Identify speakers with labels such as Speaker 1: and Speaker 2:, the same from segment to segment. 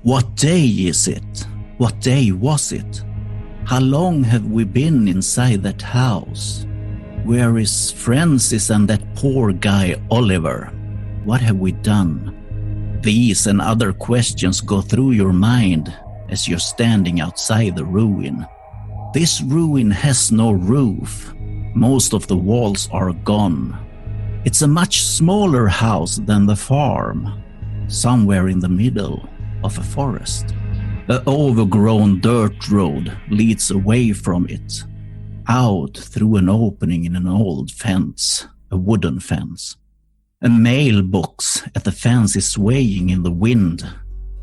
Speaker 1: What day is it? What day was it? How long have we been inside that house? Where is Francis and that poor guy Oliver? What have we done? These and other questions go through your mind as you're standing outside the ruin. This ruin has no roof. Most of the walls are gone. It's a much smaller house than the farm, somewhere in the middle of a forest. An overgrown dirt road leads away from it, out through an opening in an old fence, a wooden fence. A mailbox at the fence is swaying in the wind,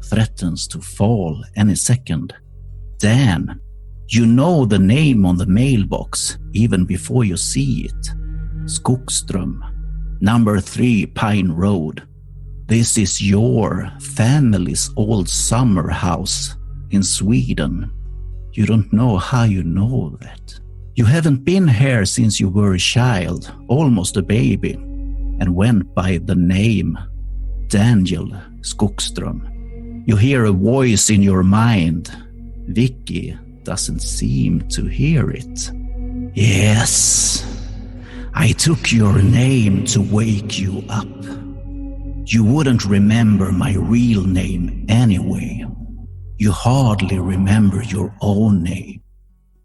Speaker 1: threatens to fall any second. Dan, you know the name on the mailbox even before you see it. Skogström, number 3 Pine Road. This is your family's old summer house in Sweden. You don't know how you know that. You haven't been here since you were a child, almost a baby, and went by the name Daniel Skogström. You hear a voice in your mind. Vicky doesn't seem to hear it. Yes, I took your name to wake you up. You wouldn't remember my real name anyway. You hardly remember your own name,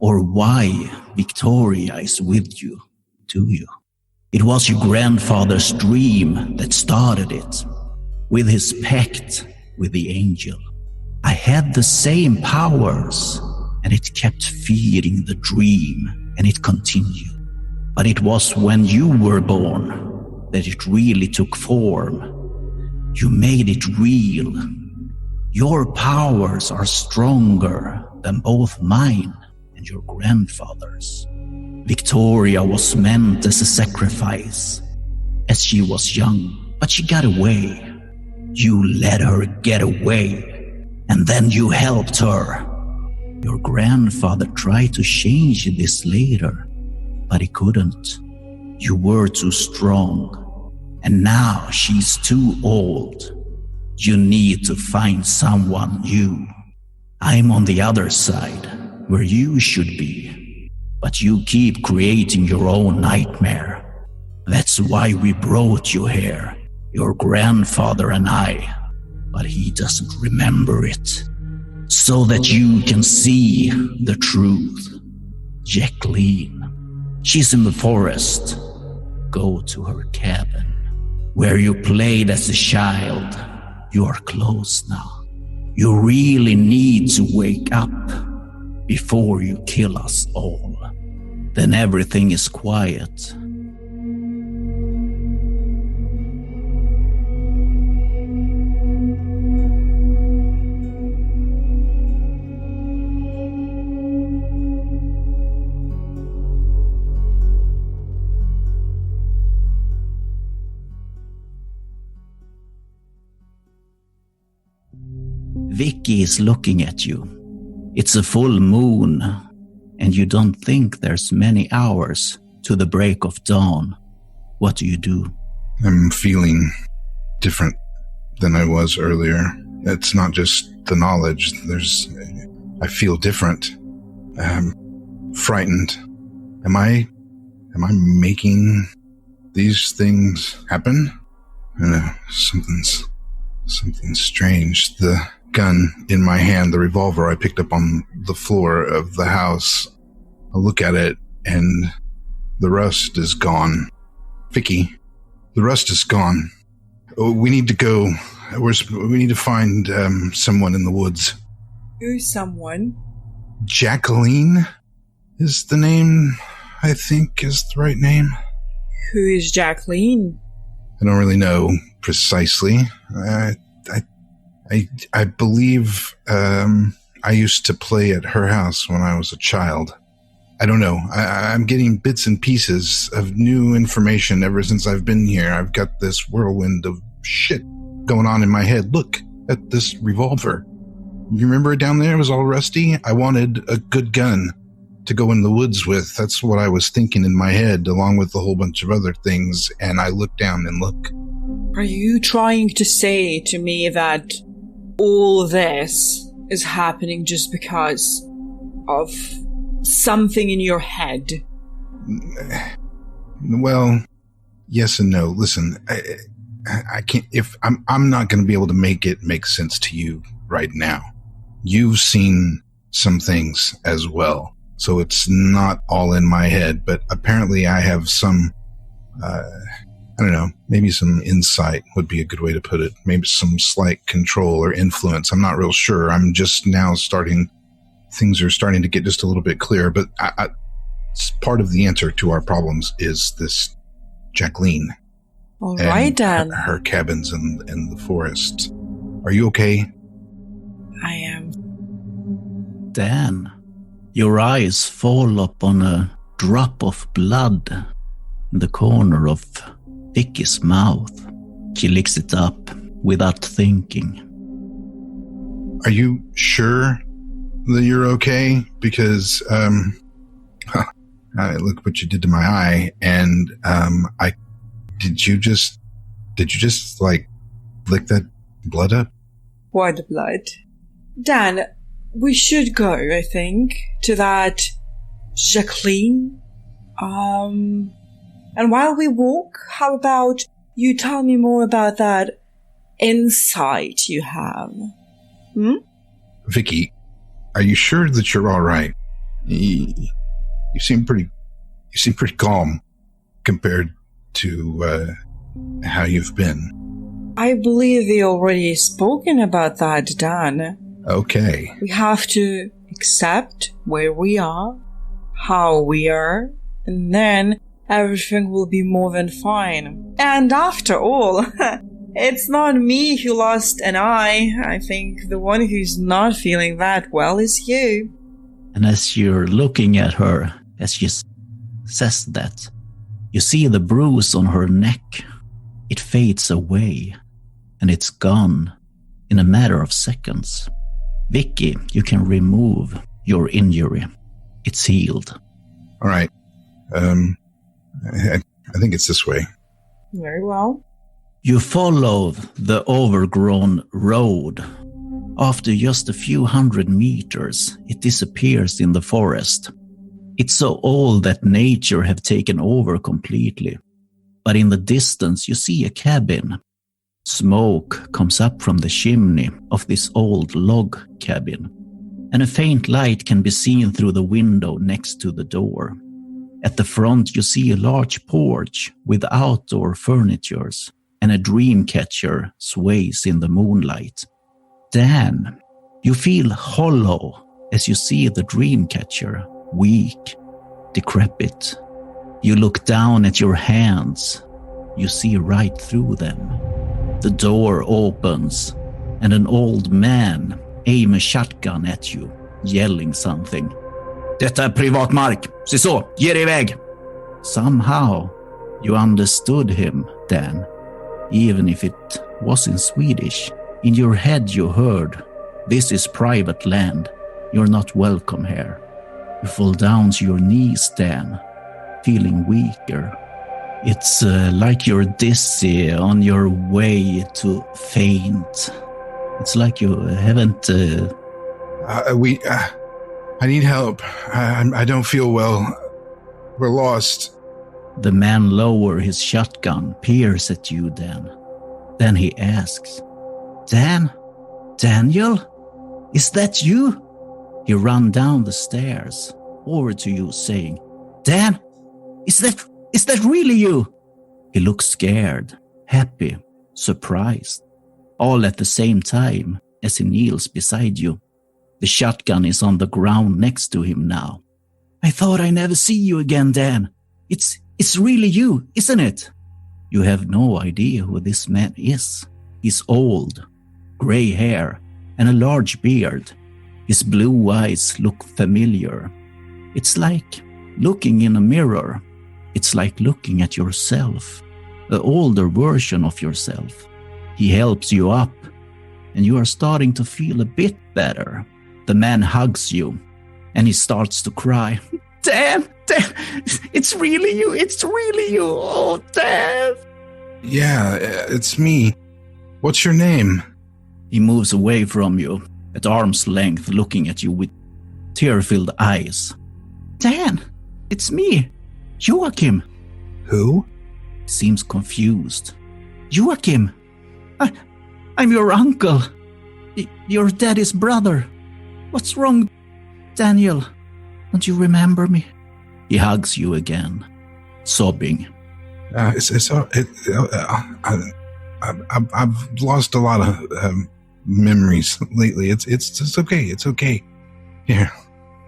Speaker 1: or why Victoria is with you, do you? It was your grandfather's dream that started it, with his pact with the angel. I had the same powers, and it kept feeding the dream, and it continued. But it was when you were born that it really took form. You made it real. Your powers are stronger than both mine and your grandfather's. Victoria was meant as a sacrifice, as she was young, but she got away. You let her get away, and then you helped her. Your grandfather tried to change this later, but he couldn't. You were too strong. And now she's too old. You need to find someone new. I'm on the other side, where you should be. But you keep creating your own nightmare. That's why we brought you here, your grandfather and I. But he doesn't remember it. So that you can see the truth. Jacqueline, she's in the forest. Go to her cabin. Where you played as a child, you are close now. You really need to wake up before you kill us all. Then everything is quiet. Vicky is looking at you. It's a full moon, and you don't think there's many hours to the break of dawn. What do?
Speaker 2: I'm feeling different than I was earlier. It's not just the knowledge. I feel different. I'm frightened. Am I making these things happen? I don't know, something strange. The gun in my hand, the revolver I picked up on the floor of the house. I look at it and the rust is gone. Vicky, the rust is gone. We need to go. We need to find someone in the woods.
Speaker 3: Who's someone?
Speaker 2: Jacqueline is the name, I think is the right name.
Speaker 3: Who is Jacqueline?
Speaker 2: I don't really know precisely. I believe I used to play at her house when I was a child. I don't know. I'm getting bits and pieces of new information ever since I've been here. I've got this whirlwind of shit going on in my head. Look at this revolver. You remember it down there? It was all rusty. I wanted a good gun to go in the woods with. That's what I was thinking in my head, along with a whole bunch of other things. And I look down and look.
Speaker 3: Are you trying to say to me that all this is happening just because of something in your head?
Speaker 2: Well, yes and no. Listen, I can't. If I'm not going to be able to make it make sense to you right now. You've seen some things as well, so it's not all in my head. But apparently, I have some. I don't know. Maybe some insight would be a good way to put it. Maybe some slight control or influence. I'm not real sure. I'm just now starting. Things are starting to get just a little bit clearer. But part of the answer to our problems is this Jacqueline.
Speaker 3: All right, Dan.
Speaker 2: Her cabins in the forest. Are you okay?
Speaker 3: I am.
Speaker 1: Dan, your eyes fall upon a drop of blood in the corner of Vicky's mouth. She licks it up without thinking.
Speaker 2: Are you sure that you're okay? Because, look what you did to my eye, and Did you just like lick that blood up?
Speaker 3: What blood? Dan, we should go, I think, to that Jacqueline. And while we walk, how about you tell me more about that insight you have?
Speaker 2: Vicky, are you sure that you're all right? You seem pretty calm compared to how you've been.
Speaker 3: I believe we already spoken about that, Dan.
Speaker 2: Okay.
Speaker 3: We have to accept where we are, how we are, and then everything will be more than fine. And after all, it's not me who lost an eye. I think the one who's not feeling that well is you.
Speaker 1: And as you're looking at her, as she says that, you see the bruise on her neck. It fades away, and it's gone in a matter of seconds. Vicky, you can remove your injury. It's healed.
Speaker 2: All right. I think it's this way.
Speaker 3: Very well.
Speaker 1: You follow the overgrown road. After just a few hundred meters, it disappears in the forest. It's so old that nature have taken over completely. But in the distance, you see a cabin. Smoke comes up from the chimney of this old log cabin, and a faint light can be seen through the window next to the door. At the front, you see a large porch with outdoor furnitures, and a dream catcher sways in the moonlight. Dan, you feel hollow as you see the dream catcher, weak, decrepit. You look down at your hands. You see right through them. The door opens, and an old man aims a shotgun at you, yelling something. Detta är privat mark. Se så, ge dig iväg. Somehow, you understood him, Dan. Even if it was in Swedish. In your head you heard, this is private land. You're not welcome here. You fall down to your knees, Dan, feeling weaker. It's like you're dizzy on your way to faint. It's like you haven't...
Speaker 2: I need help. I don't feel well. We're lost.
Speaker 1: The man lowers his shotgun, peers at you, Dan. Then he asks, Dan? Daniel? Is that you? He runs down the stairs, over to you, saying, Dan? Is that really you? He looks scared, happy, surprised, all at the same time as he kneels beside you. The shotgun is on the ground next to him now. I thought I'd never see you again, Dan. It's really you, isn't it? You have no idea who this man is. He's old, gray hair, and a large beard. His blue eyes look familiar. It's like looking in a mirror. It's like looking at yourself, the older version of yourself. He helps you up, and you are starting to feel a bit better. The man hugs you, and he starts to cry. Dan, it's really you, oh, Dan.
Speaker 2: Yeah, it's me. What's your name?
Speaker 1: He moves away from you, at arm's length, looking at you with tear-filled eyes. Dan, it's me, Joachim.
Speaker 2: Who?
Speaker 1: He seems confused. Joachim, I'm your uncle. Your daddy's brother. What's wrong, Daniel? Don't you remember me? He hugs you again, sobbing.
Speaker 2: I've lost a lot of memories lately. It's okay. It's okay. Here,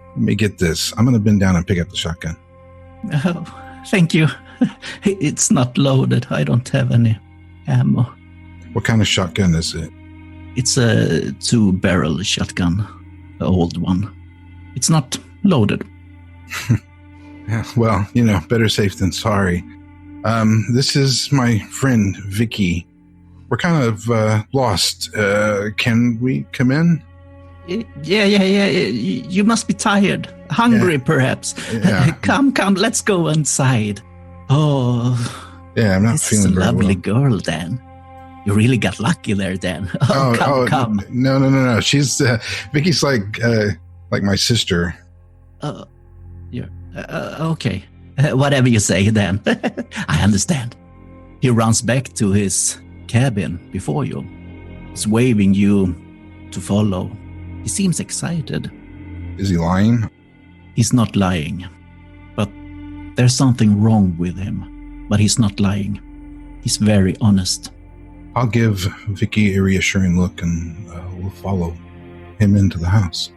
Speaker 2: let me get this. I'm gonna bend down and pick up the shotgun.
Speaker 1: Oh, thank you. It's not loaded. I don't have any ammo.
Speaker 2: What kind of shotgun is it?
Speaker 1: It's a 2-barrel shotgun, the old one. It's not loaded.
Speaker 2: Yeah, well, better safe than sorry. This is my friend, Vicky. We're kind of lost. Can we come in?
Speaker 1: Yeah. You must be tired. Hungry, perhaps.
Speaker 2: Yeah.
Speaker 1: Come, let's go inside. Oh.
Speaker 2: Yeah, I'm not feeling very well.
Speaker 1: This is a lovely girl, Dan. You really got lucky there, Dan. Come.
Speaker 2: No. She's, Vicky's like my sister.
Speaker 1: Okay. Whatever you say, Dan. I understand. He runs back to his cabin before you. He's waving you to follow. He seems excited.
Speaker 2: Is he lying?
Speaker 1: He's not lying. But there's something wrong with him. But he's not lying. He's very honest.
Speaker 2: I'll give Vicky a reassuring look and we'll follow him into the house.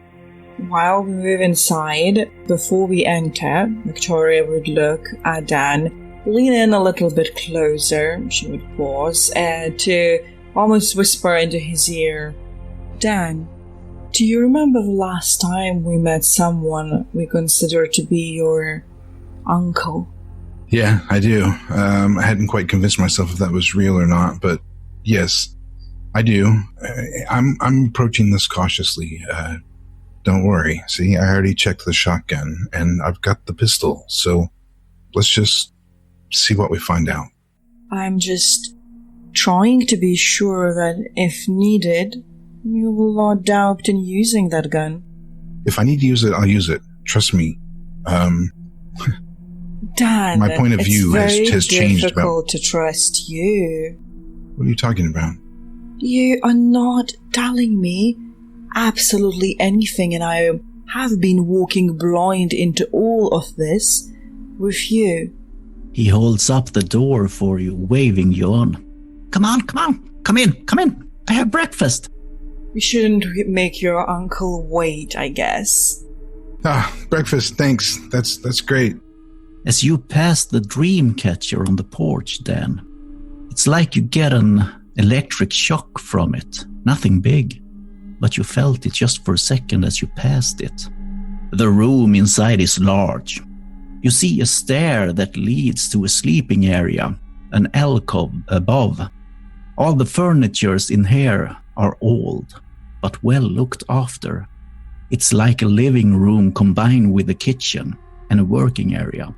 Speaker 3: While we move inside, before we enter, Victoria would look at Dan, lean in a little bit closer. She would pause to almost whisper into his ear, Dan, do you remember the last time we met someone we consider to be your uncle?
Speaker 2: Yeah, I do. I hadn't quite convinced myself if that was real or not, but yes, I do. I'm approaching this cautiously. Don't worry. See, I already checked the shotgun, and I've got the pistol, so let's just see what we find out.
Speaker 3: I'm just trying to be sure that if needed, you will not doubt in using that gun.
Speaker 2: If I need to use it, I'll use it. Trust me.
Speaker 3: Dan,
Speaker 2: my point of view has changed.
Speaker 3: It's very difficult to trust you.
Speaker 2: What are you talking about?
Speaker 3: You are not telling me absolutely anything, and I have been walking blind into all of this with you.
Speaker 1: He holds up the door for you, waving you on. Come on. Come in. I have breakfast.
Speaker 3: You shouldn't make your uncle wait, I guess.
Speaker 2: Breakfast, thanks. That's great.
Speaker 1: As you pass the dream catcher on the porch, Dan, it's like you get an electric shock from it. Nothing big, but you felt it just for a second as you passed it. The room inside is large. You see a stair that leads to a sleeping area, an alcove above. All the furnitures in here are old, but well looked after. It's like a living room combined with a kitchen and a working area.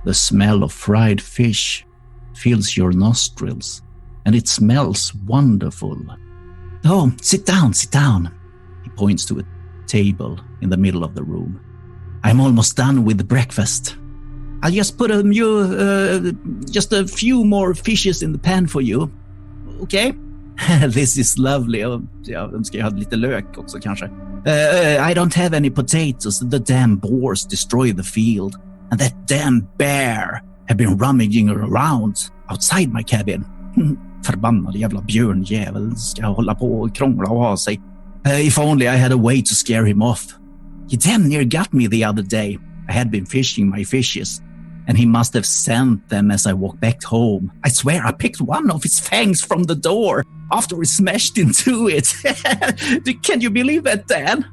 Speaker 1: The smell of fried fish fills your nostrils, and it smells wonderful. Oh, sit down. He points to a table in the middle of the room. I'm almost done with the breakfast. I'll just put just a few more fishes in the pan for you. Okay? This is lovely. Jag önskar jag hade lite lök också kanske. I don't have any potatoes. The damn boars destroy the field. And that damn bear have been rummaging around outside my cabin. Förbannade jävla björnjävel ska hålla på och krångla och ha sig. If only I had a way to scare him off. He damn near got me the other day. I had been fishing my fishes, and he must have sent them as I walked back home. I swear I picked one of his fangs from the door after we smashed into it. Can you believe that, Dan?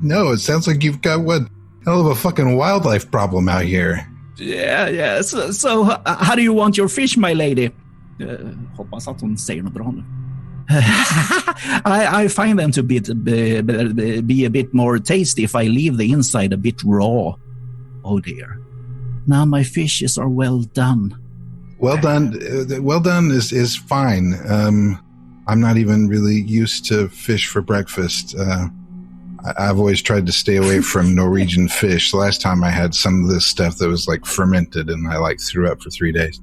Speaker 2: No, it sounds like you've got one hell of a fucking wildlife problem out here.
Speaker 1: Yeah. So how do you want your fish, my lady? Hoppas att hon säger något bra nu. I find them to be a bit more tasty if I leave the inside a bit raw. Oh dear. Now my fishes are well done.
Speaker 2: Well done is fine. I'm not even really used to fish for breakfast. I've always tried to stay away from Norwegian fish. The last time I had some of this stuff that was like fermented and I like threw up for 3 days.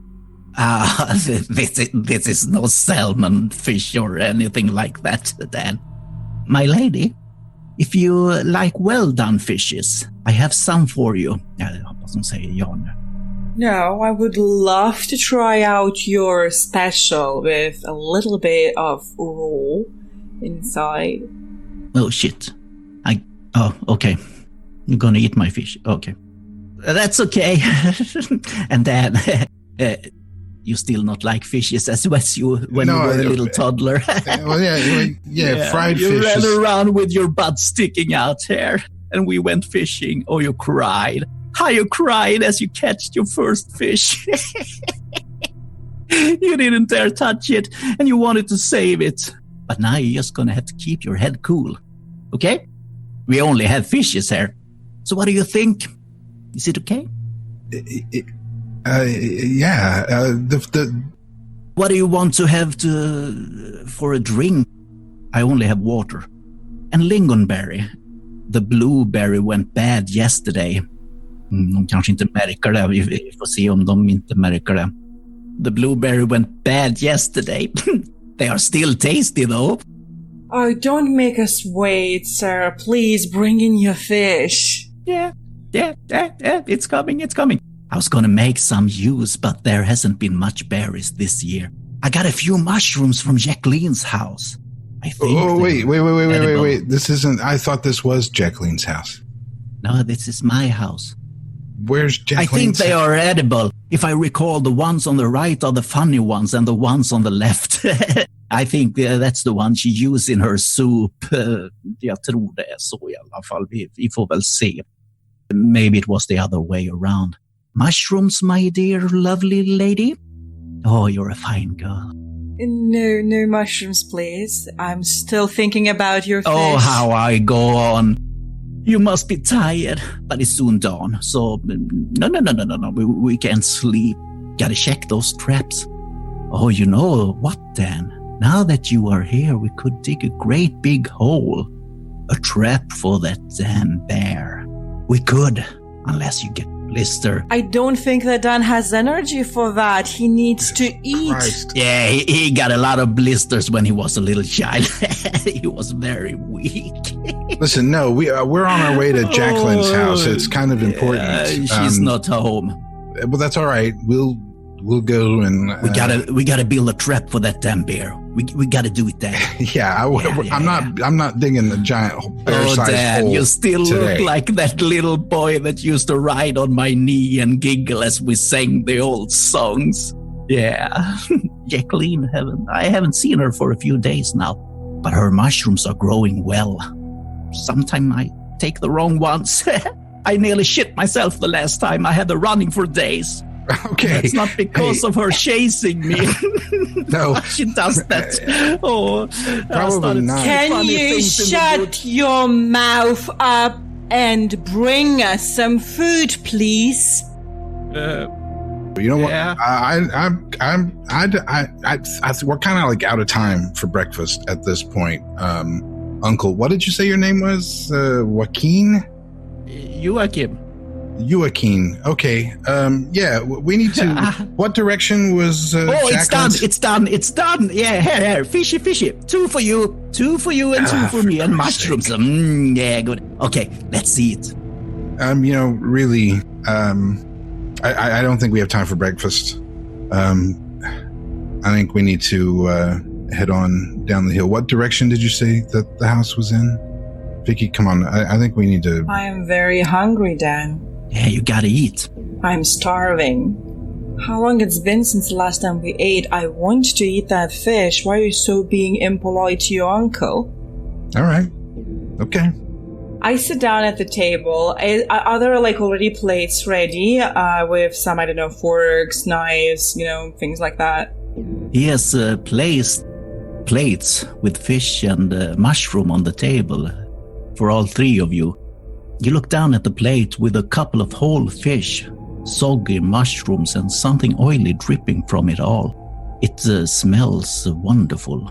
Speaker 1: This is no salmon fish or anything like that, Dan. My lady, if you like well-done fishes, I have some for you. Jag hoppas hon säger ja nu.
Speaker 3: No, I would love to try out your special with a little bit of raw inside.
Speaker 1: Oh, shit. Oh, okay. You're gonna eat my fish. Okay. That's okay. And then, you still not like fishes as well as you when you were a little toddler.
Speaker 2: Well, yeah, fried fish.
Speaker 1: You ran around with your butt sticking out here, and we went fishing. Oh, you cried. How you cried as you catched your first fish. You didn't dare touch it, and you wanted to save it. But now you're just gonna have to keep your head cool. Okay? We only have fishes here. So what do you think? Is it okay?
Speaker 2: Yeah.
Speaker 1: What do you want to have for a drink? I only have water. And lingonberry. The blueberry went bad yesterday. De kanske inte märker det. Vi får se om de inte märker det. The blueberry went bad yesterday. They are still tasty though.
Speaker 3: Oh, don't make us wait, sir. Please bring in your fish.
Speaker 1: Yeah, it's coming. I was gonna make some juice, but there hasn't been much berries this year. I got a few mushrooms from Jacqueline's house. I think.
Speaker 2: Oh, wait. This isn't, I thought this was Jacqueline's house.
Speaker 1: No, this is my house.
Speaker 2: Where's Jacqueline's
Speaker 1: I think they are edible. If I recall, the ones on the right are the funny ones and the ones on the left. I think that's the one she used in her soup. Jag tror det är så i alla fall. Vi får väl se. Maybe it was the other way around. Mushrooms, my dear lovely lady? Oh, you're a fine girl.
Speaker 3: No mushrooms, please. I'm still thinking about your fish.
Speaker 1: Oh, how I go on. You must be tired, but it's soon dawn. So, no. We can't sleep. Gotta check those traps. Oh, you know what, Dan? Now that you are here, we could dig a great big hole. A trap for that damn bear. We could, unless you get blister.
Speaker 3: I don't think that Dan has energy for that. He needs to eat.
Speaker 2: Christ.
Speaker 1: Yeah, he got a lot of blisters when he was a little child. He was very weak.
Speaker 2: Listen, no, we're on our way to Jacqueline's house. It's kind of important.
Speaker 1: She's not home.
Speaker 2: Well, that's all right. We'll go and
Speaker 1: we gotta build a trap for that damn bear. We gotta do it, Dan.
Speaker 2: I'm not digging the giant bear-sized
Speaker 1: Dan,
Speaker 2: hole
Speaker 1: you still
Speaker 2: today.
Speaker 1: look like that little boy that used to ride on my knee and giggle as we sang the old songs. Yeah, Jacqueline, I haven't seen her for a few days now, but her mushrooms are growing well. Sometimes I take the wrong ones. I nearly shit myself the last time. I had the running for days.
Speaker 2: Okay.
Speaker 1: It's not because of her chasing me.
Speaker 2: No.
Speaker 1: She does that. Oh,
Speaker 2: probably not.
Speaker 3: Can you shut your mouth up and bring us some food, please?
Speaker 2: You know what?
Speaker 1: Yeah.
Speaker 2: We're kind of like out of time for breakfast at this point. Uncle, what did you say your name was? Joaquin? Joaquin. Okay. Yeah, we need to. What direction was?
Speaker 1: It's done. Yeah, here. Fishy. Two for you, and two for me, and mushrooms. Yeah, good. Okay, let's see it.
Speaker 2: Really, I don't think we have time for breakfast. I think we need to head on down the hill. What direction did you say that the house was in? Vicky, come on. I think we need to.
Speaker 3: I am very hungry, Dan.
Speaker 1: Yeah, you gotta eat.
Speaker 3: I'm starving. How long it's been since the last time we ate? I want to eat that fish. Why are you so being impolite to your uncle?
Speaker 2: All right. Okay.
Speaker 3: I sit down at the table. Are there already plates ready with some, forks, knives, things like that?
Speaker 1: He has plates with fish and mushroom on the table for all three of you. You look down at the plate with a couple of whole fish, soggy mushrooms, and something oily dripping from it all. It smells wonderful.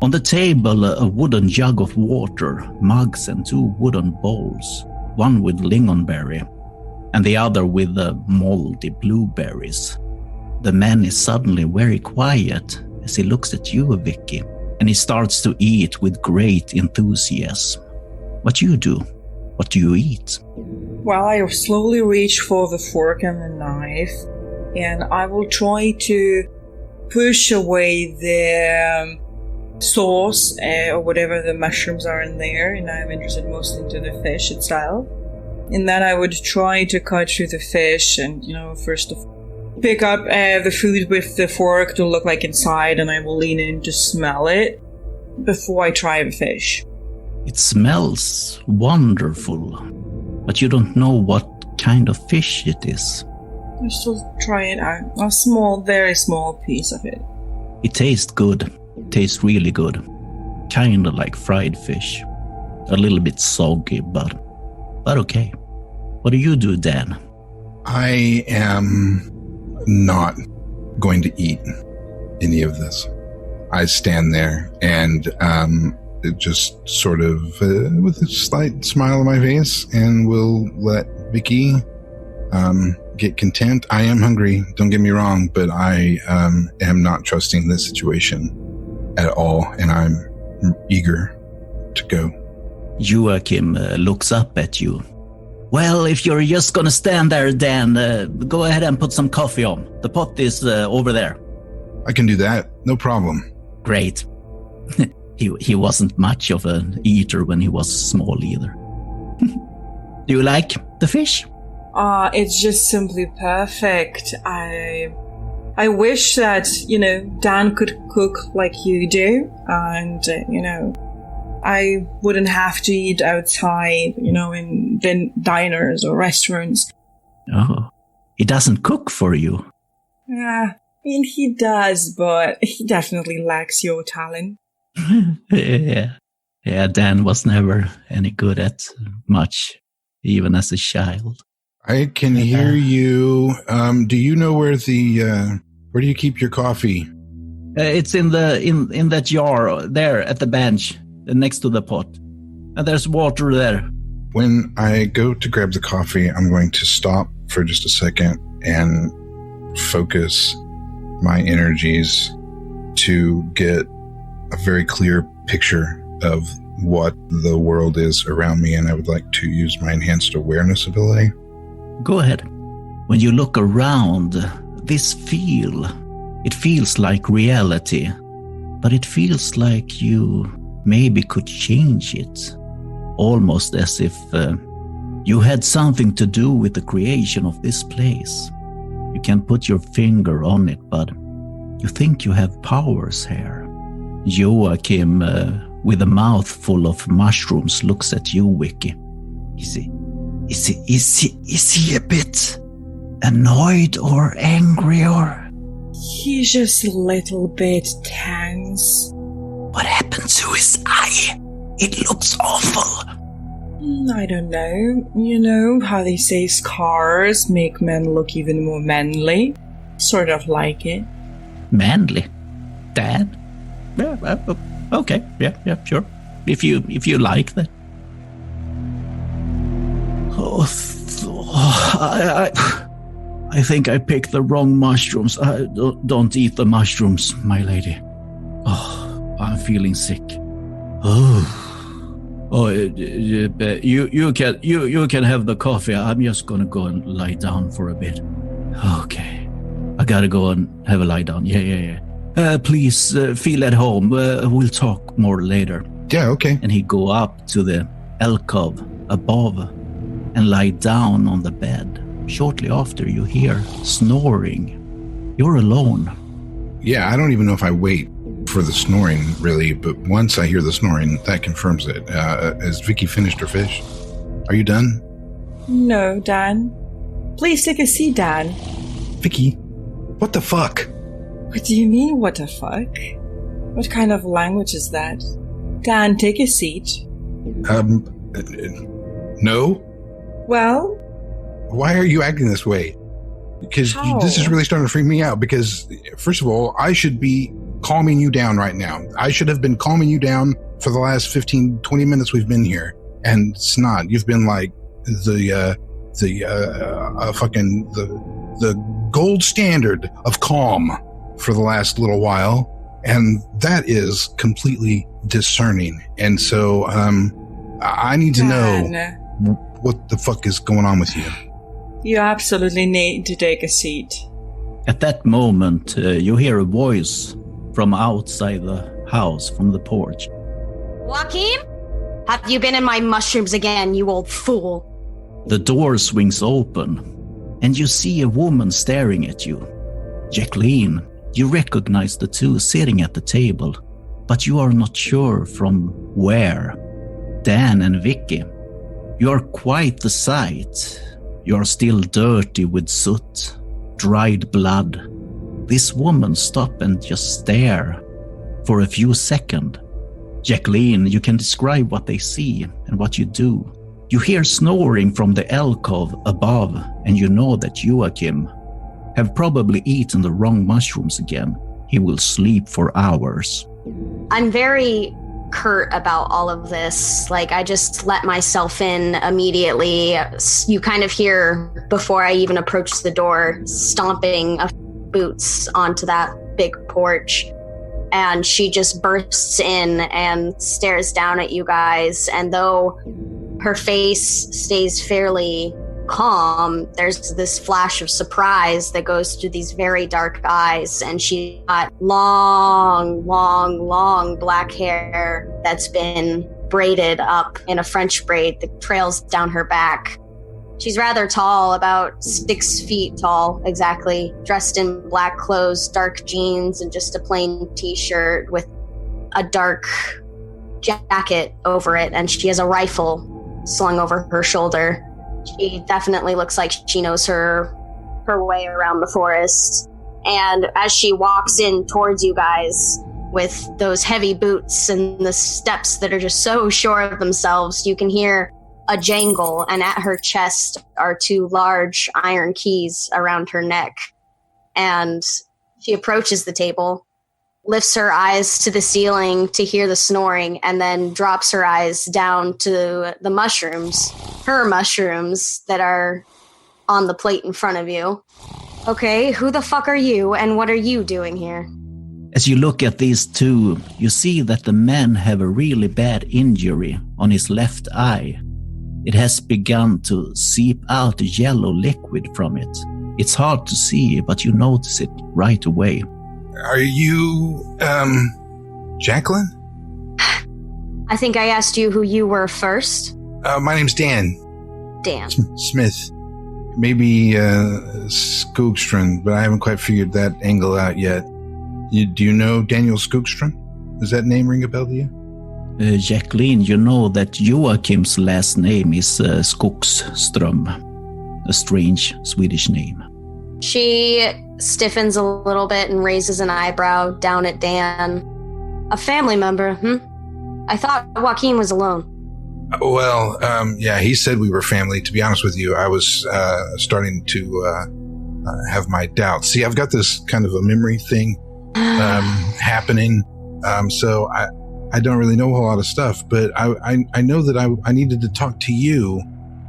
Speaker 1: On the table, a wooden jug of water, mugs and 2 wooden bowls, one with lingonberry and the other with moldy blueberries. The man is suddenly very quiet as he looks at you, Vicky, and he starts to eat with great enthusiasm. What do you do? What do you eat?
Speaker 3: Well, I slowly reach for the fork and the knife, and I will try to push away the sauce or whatever the mushrooms are in there, and I'm interested mostly into the fish itself. And then I would try to cut through the fish and, first pick up the food with the fork to look like inside, and I will lean in to smell it before I try the fish.
Speaker 1: It smells wonderful, but you don't know what kind of fish it is.
Speaker 3: I still try it out. A small, very small piece of it.
Speaker 1: It tastes good. It tastes really good. Kind of like fried fish. A little bit soggy, but okay. What do you do, Dan?
Speaker 2: I am not going to eat any of this. I stand there and it just sort of with a slight smile on my face, and will let Vicky get content. I am hungry, don't get me wrong, but I am not trusting this situation at all, and I'm eager to go.
Speaker 1: Joachim looks up at you. Well, if you're just gonna stand there, Dan, go ahead and put some coffee on. The pot is over there.
Speaker 2: I can do that, no problem.
Speaker 1: Great. He wasn't much of an eater when he was small either. Do you like the fish?
Speaker 3: It's just simply perfect. I wish that, Dan could cook like you do, and, I wouldn't have to eat outside, in diners or restaurants.
Speaker 1: Oh, he doesn't cook for you?
Speaker 3: Yeah, he does, but he definitely lacks your talent.
Speaker 1: Yeah, Dan was never any good at much, even as a child.
Speaker 2: I can hear you. Do you know where where do you keep your coffee?
Speaker 1: It's in that jar there at the bench next to the pot. And there's water there.
Speaker 2: When I go to grab the coffee, I'm going to stop for just a second and focus my energies to get a very clear picture of what the world is around me, and I would like to use my enhanced awareness ability.
Speaker 1: Go ahead. When you look around, it feels like reality, but it feels like you maybe could change it. Almost as if you had something to do with the creation of this place. You can't put your finger on it, but you think you have powers here. Joachim, with a mouth full of mushrooms, looks at you, Vicky. Is he a bit annoyed or angry or?
Speaker 3: He's just a little bit tense.
Speaker 1: What happened to his eye? It looks awful.
Speaker 3: I don't know. You know how they say scars make men look even more manly? Sort of like it.
Speaker 1: Manly? Dad? Yeah, okay. Yeah, sure. If you like that. I think I picked the wrong mushrooms. Don't eat the mushrooms, my lady. Oh, I'm feeling sick. You can have the coffee. I'm just gonna go and lie down for a bit. Okay, I gotta go and have a lie down. Yeah. Please feel at home. We'll talk more later.
Speaker 2: Yeah, okay.
Speaker 1: And he go up to the alcove above and lie down on the bed. Shortly after, you hear snoring. You're alone.
Speaker 2: Yeah, I don't even know if I wait for the snoring, really, but once I hear the snoring, that confirms it. Has Vicky finished her fish? Are you done?
Speaker 3: No, Dan. Please take a seat, Dan.
Speaker 2: Vicky, what the fuck?
Speaker 3: What do you mean, what the fuck? What kind of language is that? Dan, take a seat.
Speaker 2: No?
Speaker 3: Well?
Speaker 2: Why are you acting this way? Because this is really starting to freak me out, because, first of all, I should be calming you down right now. I should have been calming you down for the last 15, 20 minutes we've been here. And it's not. You've been like the gold standard of calm for the last little while. And that is completely discerning. And so I need to know what the fuck is going on with you.
Speaker 3: You absolutely need to take a seat.
Speaker 1: At that moment, you hear a voice from outside the house, from the porch.
Speaker 4: Joaquin? Have you been in my mushrooms again, you old fool?
Speaker 1: The door swings open, and you see a woman staring at you. Jacqueline, you recognize the two sitting at the table, but you are not sure from where. Dan and Vicky, you are quite the sight. You are still dirty with soot, dried blood. This woman stops and just stare for a few seconds. Jacqueline, you can describe what they see and what you do. You hear snoring from the alcove above, and you know that Joachim have probably eaten the wrong mushrooms again. He will sleep for hours.
Speaker 4: I'm very curt about all of this. Like, I just let myself in immediately. You kind of hear, before I even approach the door, stomping of boots onto that big porch. And she just bursts in and stares down at you guys. And though her face stays fairly calm, there's this flash of surprise that goes through these very dark eyes. And she got long black hair that's been braided up in a French braid that trails down her back. She's rather tall, about 6 feet tall, exactly, dressed in black clothes, dark jeans, and just a plain t-shirt with a dark jacket over it. And she has a rifle slung over her shoulder. She definitely looks like she knows her way around the forest. And as she walks in towards you guys with those heavy boots and the steps that are just so sure of themselves, you can hear a jangle, and at her chest are 2 large iron keys around her neck. And she approaches the table, lifts her eyes to the ceiling to hear the snoring, and then drops her eyes down to the mushrooms, her mushrooms that are on the plate in front of you. Okay, who the fuck are you, and what are you doing here?
Speaker 1: As you look at these two, you see that the man have a really bad injury on his left eye. It has begun to seep out yellow liquid from it. It's hard to see, but you notice it right away.
Speaker 2: Are you, Jacqueline?
Speaker 4: I think I asked you who you were first.
Speaker 2: My name's Dan.
Speaker 4: Dan.
Speaker 2: Smith. Maybe, Skoogstrand, but I haven't quite figured that angle out yet. Do you know Daniel Skoogstrand? Does that name ring a bell to you?
Speaker 1: Jacqueline, you know that Joachim's last name is Skogsström, a strange Swedish name.
Speaker 4: She stiffens a little bit and raises an eyebrow down at Dan. A family member, I thought Joaquin was alone.
Speaker 2: Well, yeah, he said we were family. To be honest with you, I was starting to have my doubts. See, I've got this kind of a memory thing happening, so I don't really know a whole lot of stuff, but I know that I needed to talk to you.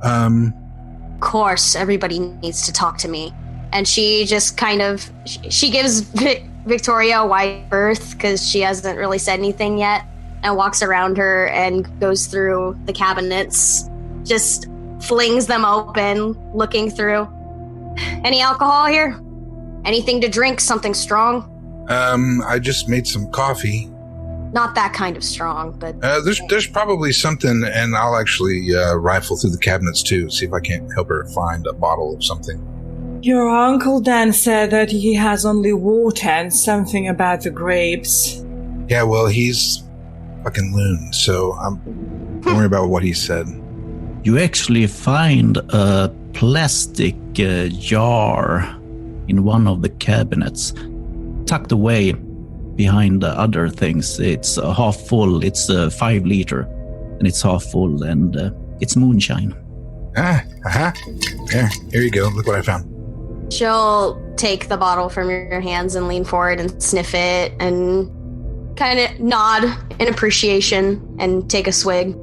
Speaker 4: Of course, everybody needs to talk to me. And she just kind of, she gives Victoria a wide berth because she hasn't really said anything yet, and walks around her and goes through the cabinets, just flings them open, looking through. Any alcohol here? Anything to drink? Something strong?
Speaker 2: I just made some coffee.
Speaker 4: Not that kind of strong, but...
Speaker 2: There's probably something, and I'll actually rifle through the cabinets too, see if I can't help her find a bottle of something.
Speaker 3: Your uncle Dan said that he has only water and something about the grapes.
Speaker 2: Yeah, well, he's fucking loon, so don't worry about what he said.
Speaker 1: You actually find a plastic jar in one of the cabinets, tucked away behind the other things. It's half full. It's 5 liter, and it's half full, and it's moonshine.
Speaker 2: Here you go. Look what I found.
Speaker 4: She'll take the bottle from your hands and lean forward and sniff it and kind of nod in appreciation and take a swig.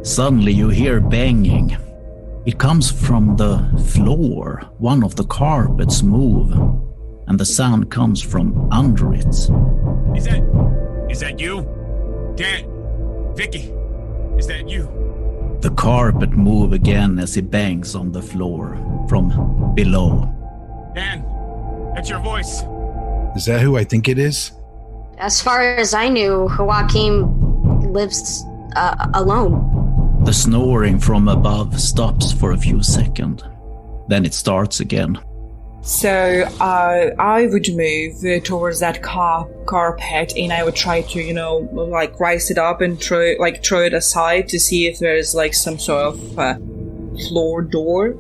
Speaker 1: Suddenly you hear banging. It comes from the floor. One of the carpets move, and the sound comes from under it.
Speaker 5: Is that you? Dan? Vicky? Is that you?
Speaker 1: The carpet move again as he bangs on the floor from below.
Speaker 5: Dan, that's your voice.
Speaker 2: Is that who I think it is?
Speaker 4: As far as I knew, Joachim lives alone.
Speaker 1: The snoring from above stops for a few seconds. Then it starts again.
Speaker 3: So I would move towards that carpet, and I would try to, rise it up and throw it aside to see if there's some sort of floor door.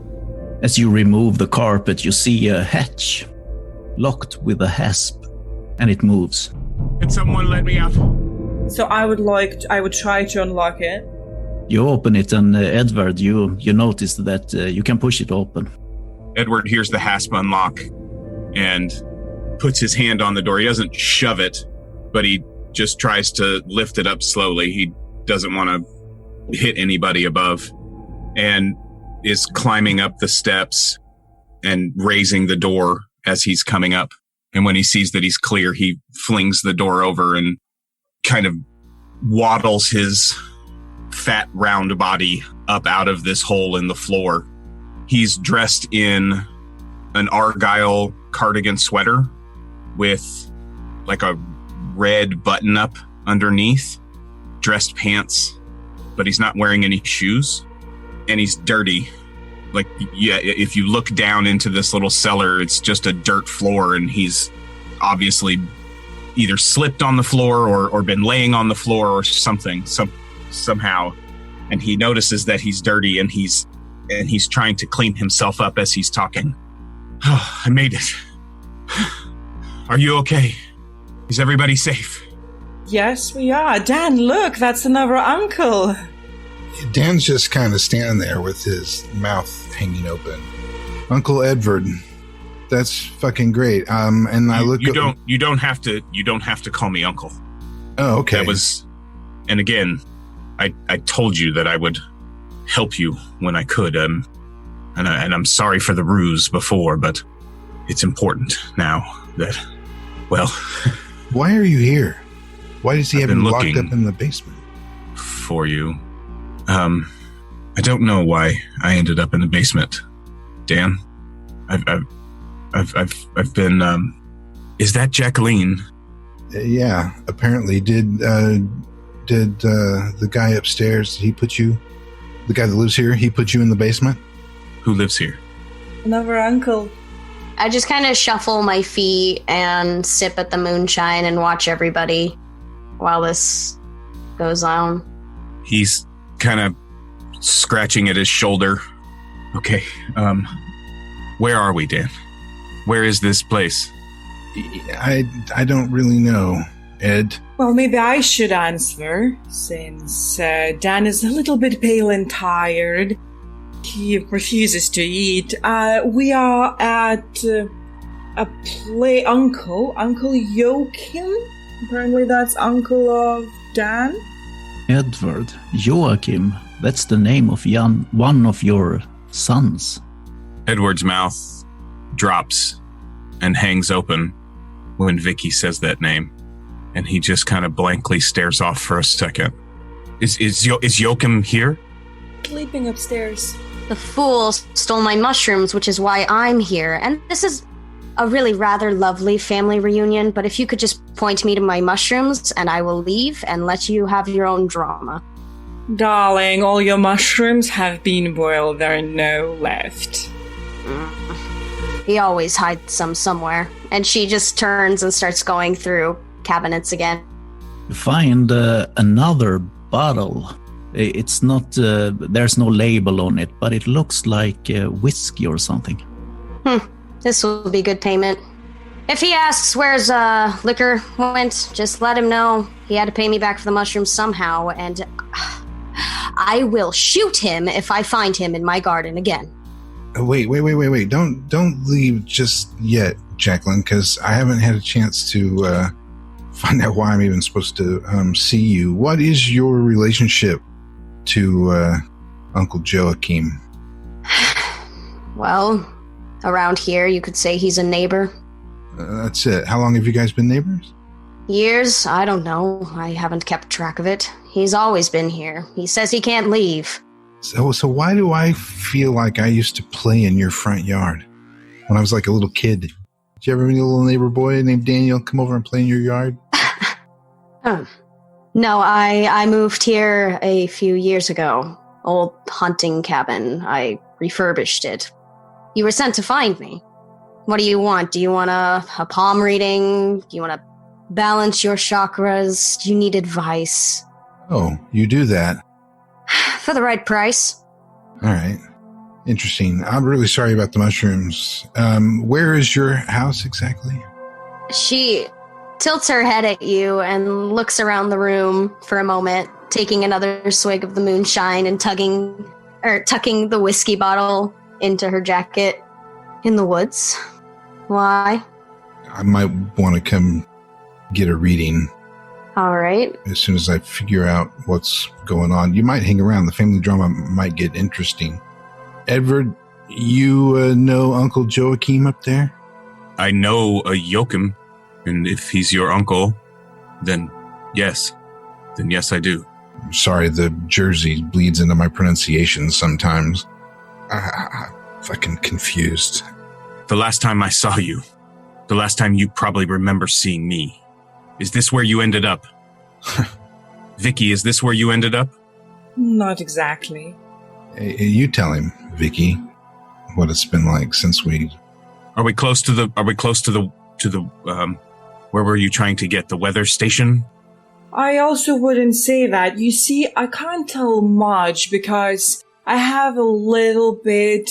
Speaker 1: As you remove the carpet, you see a hatch locked with a hasp, and it moves.
Speaker 5: Can someone let me out?
Speaker 3: So I would try to unlock it.
Speaker 1: You open it, and Edward, you notice that you can push it open.
Speaker 5: Edward hears the hasp unlock and puts his hand on the door. He doesn't shove it, but he just tries to lift it up slowly. He doesn't want to hit anybody above, and is climbing up the steps and raising the door as he's coming up. And when he sees that he's clear, he flings the door over and kind of waddles his fat, round body up out of this hole in the floor. He's dressed in an Argyle cardigan sweater with a red button-up underneath, dressed pants, but he's not wearing any shoes, and he's dirty. If you look down into this little cellar, it's just a dirt floor, and he's obviously either slipped on the floor or been laying on the floor or something, somehow. And he notices that he's dirty, and he's trying to clean himself up as he's talking. Oh, I made it. Are you okay? Is everybody safe?
Speaker 3: Yes, we are. Dan, look, that's another uncle.
Speaker 2: Dan's just kind of standing there with his mouth hanging open. Uncle Edward, that's fucking great. And I look.
Speaker 5: You don't have to call me uncle.
Speaker 2: Oh, okay.
Speaker 5: That was, and again, I told you that I would help you when I could. And I'm sorry for the ruse before, but it's important now that, well.
Speaker 2: Why are you here? Why does he have him locked up in the basement?
Speaker 5: For you. I don't know why I ended up in the basement, Dan. I've been. Is that Jacqueline?
Speaker 2: Yeah, apparently. Did the guy upstairs? He put you? The guy that lives here? He put you in the basement?
Speaker 5: Who lives here?
Speaker 3: Another uncle.
Speaker 4: I just kind of shuffle my feet and sip at the moonshine and watch everybody while this goes on.
Speaker 5: He's kind of scratching at his shoulder. Okay, where are we, Dan? Where is this place?
Speaker 2: I don't really know, Ed.
Speaker 3: Well, maybe I should answer, since Dan is a little bit pale and tired. He refuses to eat. We are at a play. Uncle Joachim? Apparently that's uncle of Dan?
Speaker 1: Edward, Joachim, that's the name of one of your sons.
Speaker 5: Edward's mouth drops and hangs open when Vicky says that name, and he just kind of blankly stares off for a second. Is Joachim here?
Speaker 3: Sleeping upstairs.
Speaker 4: The fool stole my mushrooms, which is why I'm here. And this is a really rather lovely family reunion, but if you could just point me to my mushrooms and I will leave and let you have your own drama.
Speaker 3: Darling, all your mushrooms have been boiled. There are no left.
Speaker 4: He always hides some somewhere. And she just turns and starts going through cabinets again.
Speaker 1: You find another bottle. It's not, there's no label on it, but it looks like whiskey or something.
Speaker 4: This will be good payment. If he asks where's liquor went, just let him know he had to pay me back for the mushrooms somehow, and I will shoot him if I find him in my garden again.
Speaker 2: Wait. Don't leave just yet, Jacqueline, because I haven't had a chance to find out why I'm even supposed to see you. What is your relationship to Uncle Joachim?
Speaker 4: Well, around here, you could say he's a neighbor.
Speaker 2: That's it. How long have you guys been neighbors?
Speaker 4: Years? I don't know. I haven't kept track of it. He's always been here. He says he can't leave.
Speaker 2: So why do I feel like I used to play in your front yard when I was like a little kid? Did you ever meet a little neighbor boy named Daniel come over and play in your yard?
Speaker 4: No, I moved here a few years ago. Old hunting cabin. I refurbished it. You were sent to find me. What do you want? Do you want a palm reading? Do you want to balance your chakras? Do you need advice?
Speaker 2: Oh, you do that?
Speaker 4: For the right price.
Speaker 2: All right. Interesting. I'm really sorry about the mushrooms. Where is your house exactly? She
Speaker 4: tilts her head at you and looks around the room for a moment, taking another swig of the moonshine and tucking the whiskey bottle into her jacket. In the woods. Why?
Speaker 2: I might want to come get a reading.
Speaker 4: All right.
Speaker 2: As soon as I figure out what's going on. You might hang around. The family drama might get interesting. Edward, you know Uncle Joachim up there?
Speaker 5: I know a Joachim, and if he's your uncle, then yes. Then yes, I do.
Speaker 2: I'm sorry, the Jersey bleeds into my pronunciation sometimes. I'm fucking confused.
Speaker 5: The last time I saw you, the last time you probably remember seeing me, is this where you ended up? Vicky, is this where you ended up?
Speaker 3: Not exactly.
Speaker 2: Hey, you tell him, Vicky, what it's been like since we...
Speaker 5: Are we close to the where were you trying to get? The weather station?
Speaker 3: I also wouldn't say that. You see, I can't tell much because I have a little bit,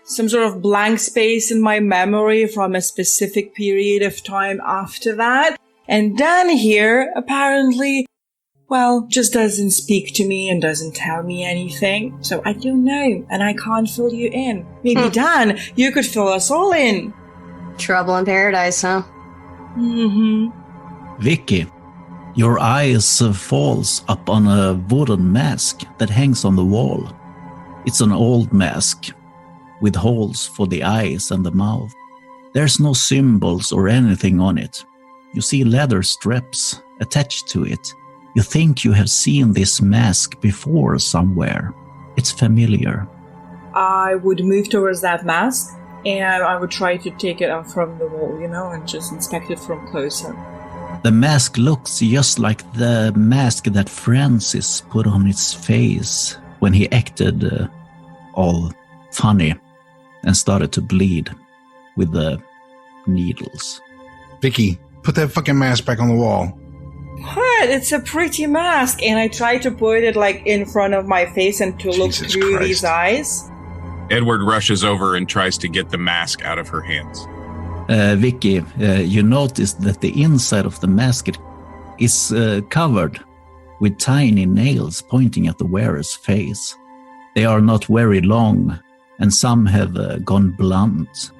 Speaker 3: some sort of blank space in my memory from a specific period of time after that. And Dan here, apparently, just doesn't speak to me and doesn't tell me anything. So I don't know, and I can't fill you in. Maybe Dan, you could fill us all in.
Speaker 4: Trouble in paradise, huh?
Speaker 3: Mm-hmm.
Speaker 1: Vicky, your eyes falls up on a wooden mask that hangs on the wall. It's an old mask with holes for the eyes and the mouth. There's no symbols or anything on it. You see leather straps attached to it. You think you have seen this mask before somewhere. It's familiar.
Speaker 3: I would move towards that mask and I would try to take it out from the wall, and just inspect it from closer.
Speaker 1: The mask looks just like the mask that Francis put on its face when he acted all funny and started to bleed with the needles.
Speaker 2: Vicky, put that fucking mask back on the wall.
Speaker 3: What? It's a pretty mask. And I try to put it in front of my face and to look through these eyes.
Speaker 5: Edward rushes over and tries to get the mask out of her hands.
Speaker 1: Vicky, you notice that the inside of the mask is covered with tiny nails pointing at the wearer's face. They are not very long, and some have gone blunt,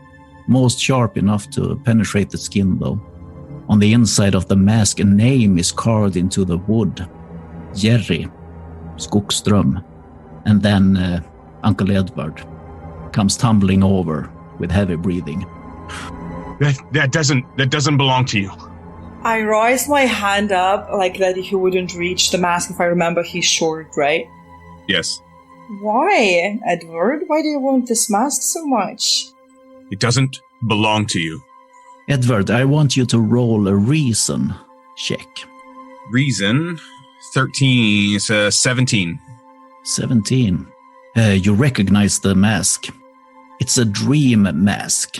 Speaker 1: most sharp enough to penetrate the skin, though. On the inside of the mask, a name is carved into the wood. Jerry Skogström. And then Uncle Edward comes tumbling over with heavy breathing.
Speaker 5: That doesn't belong to you.
Speaker 3: I raise my hand up like that he wouldn't reach the mask. If I remember, he's short, right?
Speaker 5: Yes.
Speaker 3: Why, Edward? Why do you want this mask so much?
Speaker 5: It doesn't belong to you.
Speaker 1: Edward, I want you to roll a reason check.
Speaker 5: Reason? 13, 17.
Speaker 1: 17. You recognize the mask. It's a dream mask,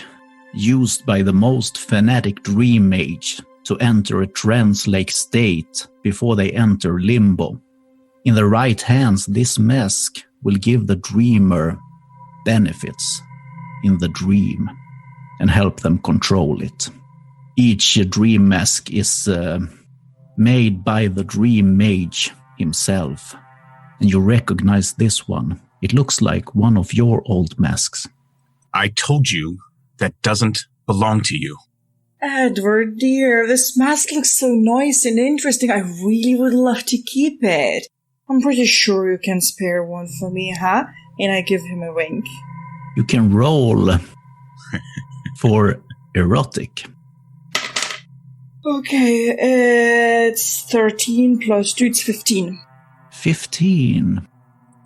Speaker 1: used by the most fanatic dream mage to enter a trance-like state before they enter limbo. In the right hands, this mask will give the dreamer benefits in the dream and help them control it. Each dream mask is made by the dream mage himself, and you recognize this one It looks like one of your old masks.
Speaker 5: I told you that doesn't belong to you.
Speaker 3: Edward, dear, this mask looks so nice and interesting. I really would love to keep it. I'm pretty sure you can spare one for me, huh? And I give him a wink.
Speaker 1: You can roll for erotic.
Speaker 3: Okay, it's 13 plus 2, it's 15.
Speaker 1: 15.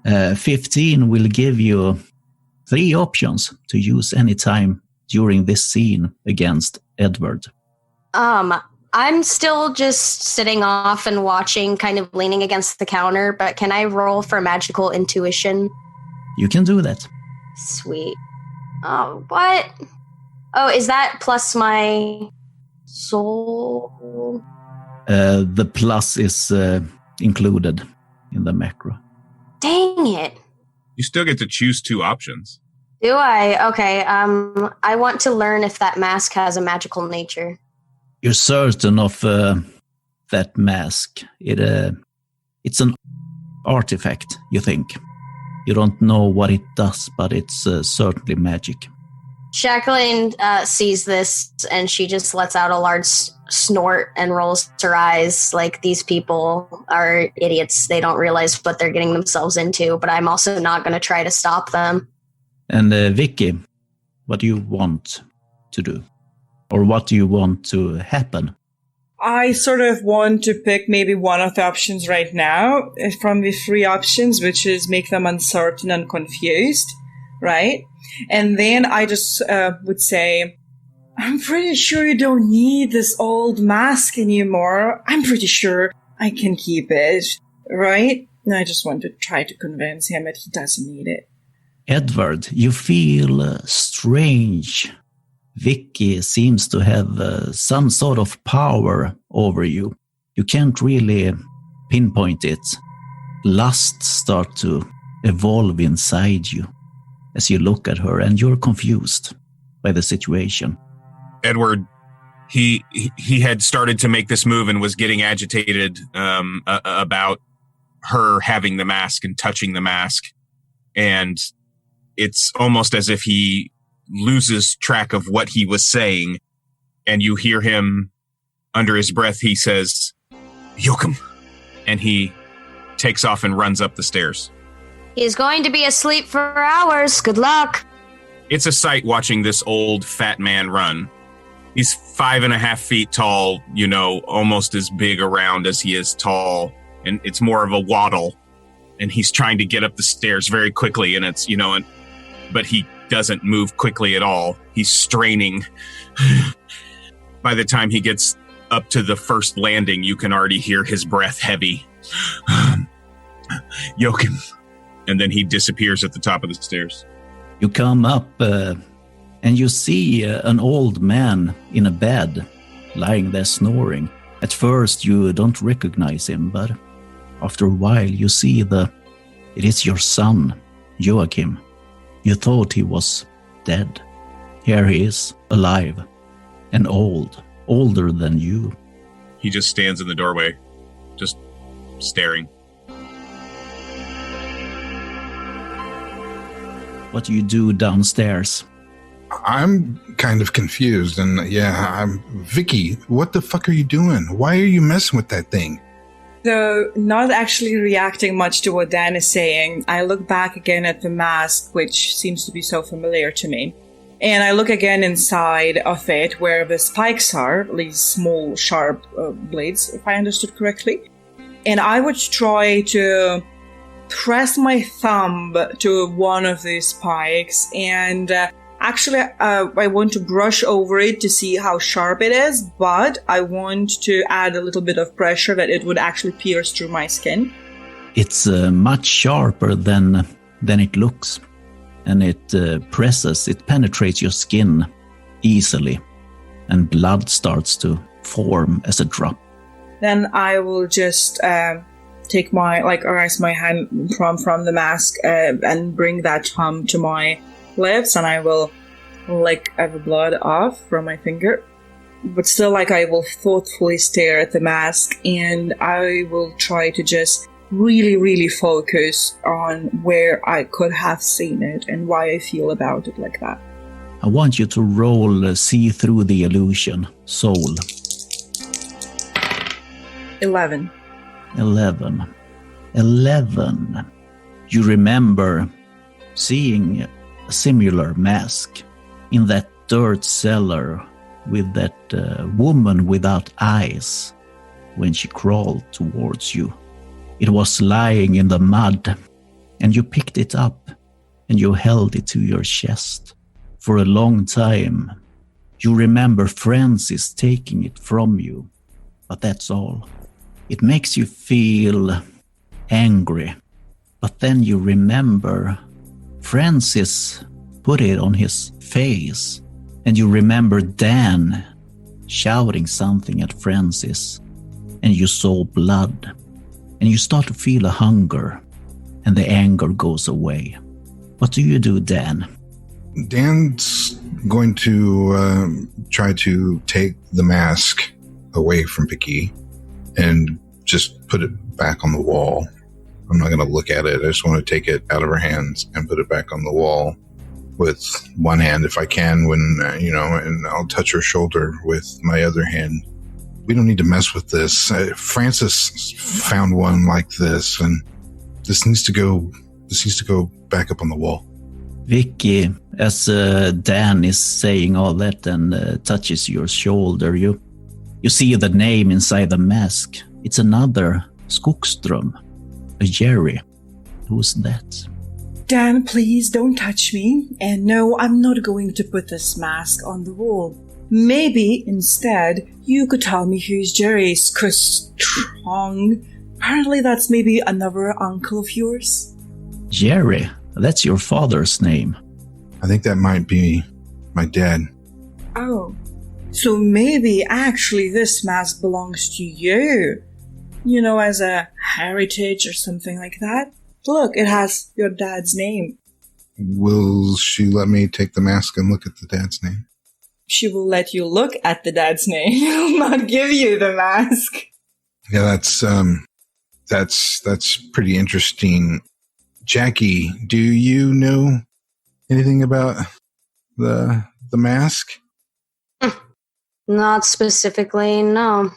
Speaker 1: 15 will give you 3 options to use anytime during this scene against Edward.
Speaker 4: I'm still just sitting off and watching, kind of leaning against the counter, but can I roll for magical intuition?
Speaker 1: You can do that.
Speaker 4: Sweet. Oh, what? Oh, is that plus my soul?
Speaker 1: The plus is included in the macro.
Speaker 4: Dang it.
Speaker 5: You still get to choose 2 options.
Speaker 4: Do I? Okay, I want to learn if that mask has a magical nature.
Speaker 1: You're certain of that mask. It's an artifact, you think. You don't know what it does, but it's certainly magic.
Speaker 4: Jacqueline sees this, and she just lets out a large snort and rolls her eyes like these people are idiots. They don't realize what they're getting themselves into, but I'm also not going to try to stop them.
Speaker 1: And Vicky, what do you want to do? Or what do you want to happen?
Speaker 3: I sort of want to pick maybe one of the options right now from the 3 options, which is make them uncertain and confused, right? And then I just would say, I'm pretty sure you don't need this old mask anymore. I'm pretty sure I can keep it, right? And I just want to try to convince him that he doesn't need it.
Speaker 1: Edward, you feel strange. Vicky seems to have some sort of power over you. You can't really pinpoint it. Lust starts to evolve inside you as you look at her, and you're confused by the situation.
Speaker 5: Edward, he had started to make this move and was getting agitated about her having the mask and touching the mask. And it's almost as if he loses track of what he was saying, and you hear him under his breath. He says, "Yokum," and he takes off and runs up the stairs.
Speaker 4: He's going to be asleep for hours. Good luck.
Speaker 5: It's a sight watching this old fat man run. He's 5.5 feet tall, almost as big around as he is tall, and it's more of a waddle. And he's trying to get up the stairs very quickly, and it's, but he doesn't move quickly at all. He's straining. By the time he gets up to the first landing, you can already hear his breath heavy. Yokim. And then he disappears at the top of the stairs.
Speaker 1: You come up and you see an old man in a bed, lying there snoring. At first you don't recognize him, but after a while you see it is your son, Joachim. You thought he was dead. Here he is, alive, and older than you.
Speaker 5: He just stands in the doorway, just staring.
Speaker 1: What do you do downstairs?
Speaker 2: I'm kind of confused, and I'm Vicky, what the fuck are you doing? Why are you messing with that thing?
Speaker 3: So, not actually reacting much to what Dan is saying, I look back again at the mask, which seems to be so familiar to me. And I look again inside of it, where the spikes are, these small, sharp blades, if I understood correctly. And I would try to press my thumb to one of these spikes, and actually I want to brush over it to see how sharp it is, but I want to add a little bit of pressure that it would actually pierce through my skin.
Speaker 1: It's much sharper than it looks, and it penetrates your skin easily, and blood starts to form as a drop.
Speaker 3: Then I will just take erase my hand from the mask and bring that thumb to my lips, and I will lick the blood off from my finger. But still, I will thoughtfully stare at the mask, and I will try to just really, really focus on where I could have seen it and why I feel about it like that.
Speaker 1: I want you to roll see through the illusion. Soul.
Speaker 3: 11.
Speaker 1: 11. You remember seeing a similar mask in that dirt cellar with that woman without eyes when she crawled towards you. It was lying in the mud, and you picked it up and you held it to your chest for a long time. You remember Francis taking it from you, but that's all. It makes you feel angry, but then you remember Francis put it on his face, and you remember Dan shouting something at Francis, and you saw blood, and you start to feel a hunger, and the anger goes away. What do you do, Dan?
Speaker 2: Dan's going to try to take the mask away from Vicky and just put it back on the wall. I'm not going to look at it. I just want to take it out of her hands and put it back on the wall with one hand if I can, and I'll touch her shoulder with my other hand. We don't need to mess with this. Francis found one like this, and this needs to go back up on the wall.
Speaker 1: Vicky, as Dan is saying all that and touches your shoulder, you see the name inside the mask. It's another Skogström, a Jerry. Who's that?
Speaker 3: Dan, please don't touch me. And no, I'm not going to put this mask on the wall. Maybe instead you could tell me who's Jerry Skogström. Apparently that's maybe another uncle of yours.
Speaker 1: Jerry? That's your father's name.
Speaker 2: I think that might be my dad.
Speaker 3: Oh, so maybe actually this mask belongs to you. As a heritage or something like that. Look, it has your dad's name.
Speaker 2: Will she let me take the mask and look at the dad's name?
Speaker 3: She will let you look at the dad's name. She'll not give you the mask.
Speaker 2: Yeah, that's pretty interesting. Jackie, do you know anything about the mask?
Speaker 4: Not specifically, no.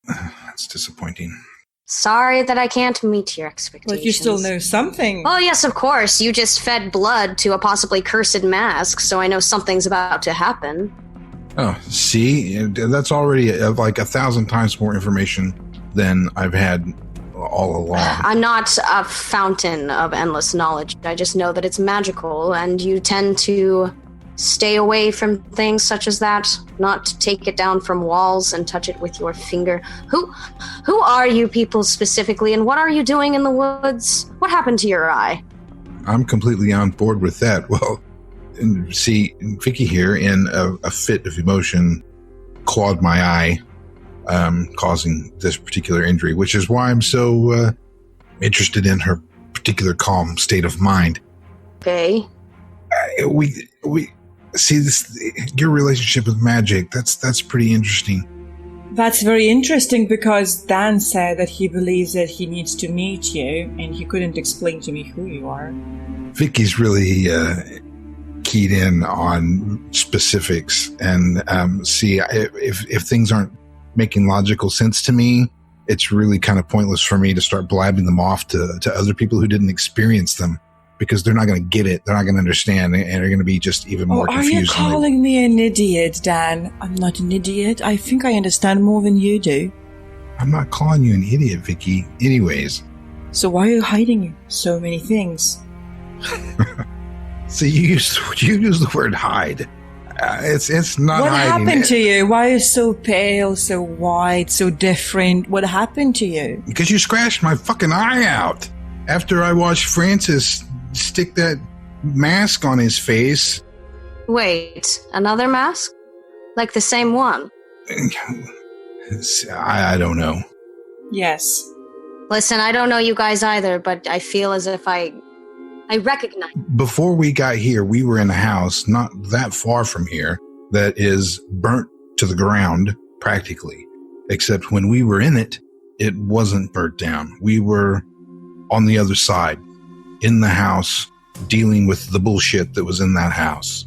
Speaker 2: That's disappointing.
Speaker 4: Sorry that I can't meet your expectations.
Speaker 3: But you still know something.
Speaker 4: Oh, yes, of course. You just fed blood to a possibly cursed mask, so I know something's about to happen.
Speaker 2: Oh, see? That's already like 1,000 times more information than I've had all along.
Speaker 4: I'm not a fountain of endless knowledge. I just know that it's magical, and you tend to stay away from things such as that, not take it down from walls and touch it with your finger. Who are you people specifically, and what are you doing in the woods? What happened to your eye?
Speaker 2: I'm completely on board with that. Well, see, Vicky here, in a fit of emotion, clawed my eye, causing this particular injury, which is why I'm so interested in her particular calm state of mind.
Speaker 4: Okay.
Speaker 2: We see this, your relationship with magic. That's pretty interesting.
Speaker 3: That's very interesting because Dan said that he believes that he needs to meet you, and he couldn't explain to me who you are.
Speaker 2: Vicky's really keyed in on specifics, and see, if things aren't making logical sense to me, it's really kind of pointless for me to start blabbing them off to other people who didn't experience them, because they're not going to get it. They're not going to understand, and they're going to be just even more confused.
Speaker 3: Are you calling me an idiot, Dan? I'm not an idiot. I think I understand more than you do.
Speaker 2: I'm not calling you an idiot, Vicky. Anyways.
Speaker 3: So why are you hiding so many things?
Speaker 2: See, you use the word hide. It's not
Speaker 3: what
Speaker 2: hiding.
Speaker 3: What happened to you? Why are you so pale, so white, so different? What happened to you?
Speaker 2: Because you scratched my fucking eye out after I watched Francis stick that mask on his face.
Speaker 4: Wait, another mask? Like the same one?
Speaker 2: I don't know.
Speaker 3: Yes.
Speaker 4: Listen, I don't know you guys either, but I feel as if I recognize.
Speaker 2: Before we got here, we were in a house not that far from here that is burnt to the ground, practically. Except when we were in it, it wasn't burnt down. We were on the other side, in the house, dealing with the bullshit that was in that house.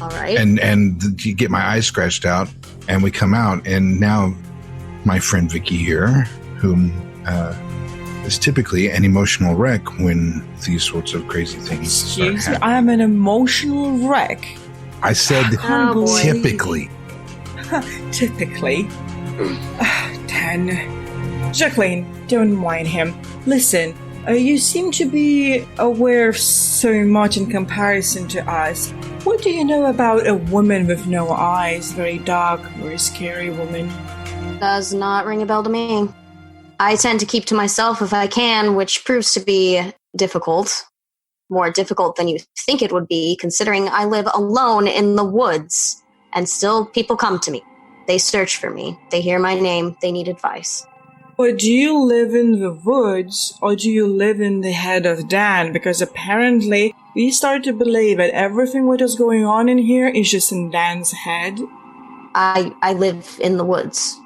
Speaker 4: All right.
Speaker 2: And you get my eyes scratched out, and we come out, and now my friend Vicky here, whom is typically an emotional wreck when these sorts of crazy things start
Speaker 3: Excuse me,
Speaker 2: happening.
Speaker 3: I am an emotional wreck.
Speaker 2: I said
Speaker 4: boy.
Speaker 2: typically.
Speaker 3: Typically. 10. Jacqueline, don't mind him. Listen, you seem to be aware of so much in comparison to us. What do you know about a woman with no eyes? Very dark, very scary woman.
Speaker 4: Does not ring a bell to me. I tend to keep to myself if I can, which proves to be difficult. More difficult than you think it would be, considering I live alone in the woods. And still, people come to me. They search for me. They hear my name. They need advice.
Speaker 3: But do you live in the woods, or do you live in the head of Dan? Because apparently, we start to believe that everything what is going on in here is just in Dan's head.
Speaker 4: I live in the woods.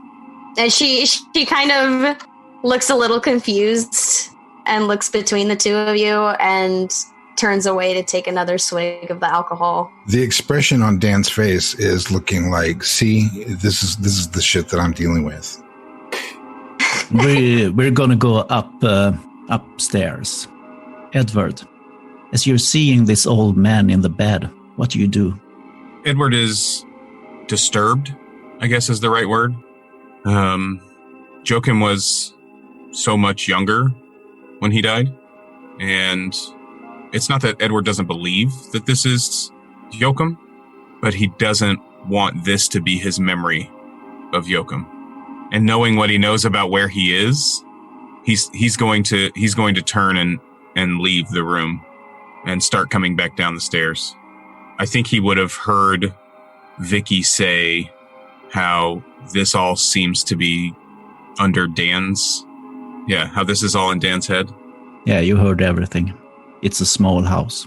Speaker 4: And she kind of looks a little confused and looks between the two of you and turns away to take another swig of the alcohol.
Speaker 2: The expression on Dan's face is looking like, see, this is the shit that I'm dealing with.
Speaker 1: We're gonna go upstairs. Edward, as you're seeing this old man in the bed, what do you do?
Speaker 5: Edward is disturbed, I guess is the right word. Joachim was so much younger when he died, and it's not that Edward doesn't believe that this is Joachim, but he doesn't want this to be his memory of Joachim. And knowing what he knows about where he is, he's going to turn and leave the room and start coming back down the stairs. I think he would have heard Vicky say how this all seems to be under Dan's. Yeah, how this is all in Dan's head.
Speaker 1: Yeah, you heard everything. It's a small house.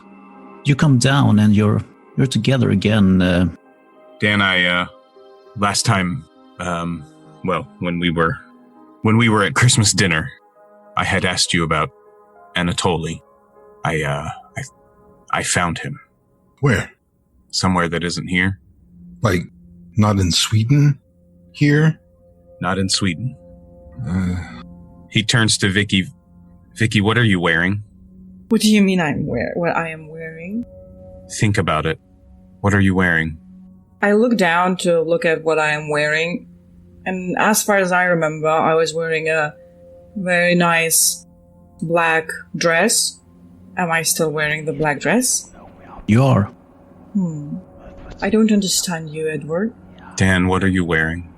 Speaker 1: You come down and you're together again.
Speaker 5: Dan, last time, when we were at Christmas dinner, I had asked you about Anatoly. I found him.
Speaker 2: Where?
Speaker 5: Somewhere that isn't here.
Speaker 2: Like, not in Sweden? Here?
Speaker 5: Not in Sweden. He turns to Vicky. Vicky, what are you wearing?
Speaker 3: What do you mean what I am wearing?
Speaker 5: Think about it. What are you wearing?
Speaker 3: I look down to look at what I am wearing, and as far as I remember, I was wearing a very nice black dress. Am I still wearing the black dress?
Speaker 1: You are.
Speaker 3: I don't understand you, Edward.
Speaker 5: Dan, what are you wearing?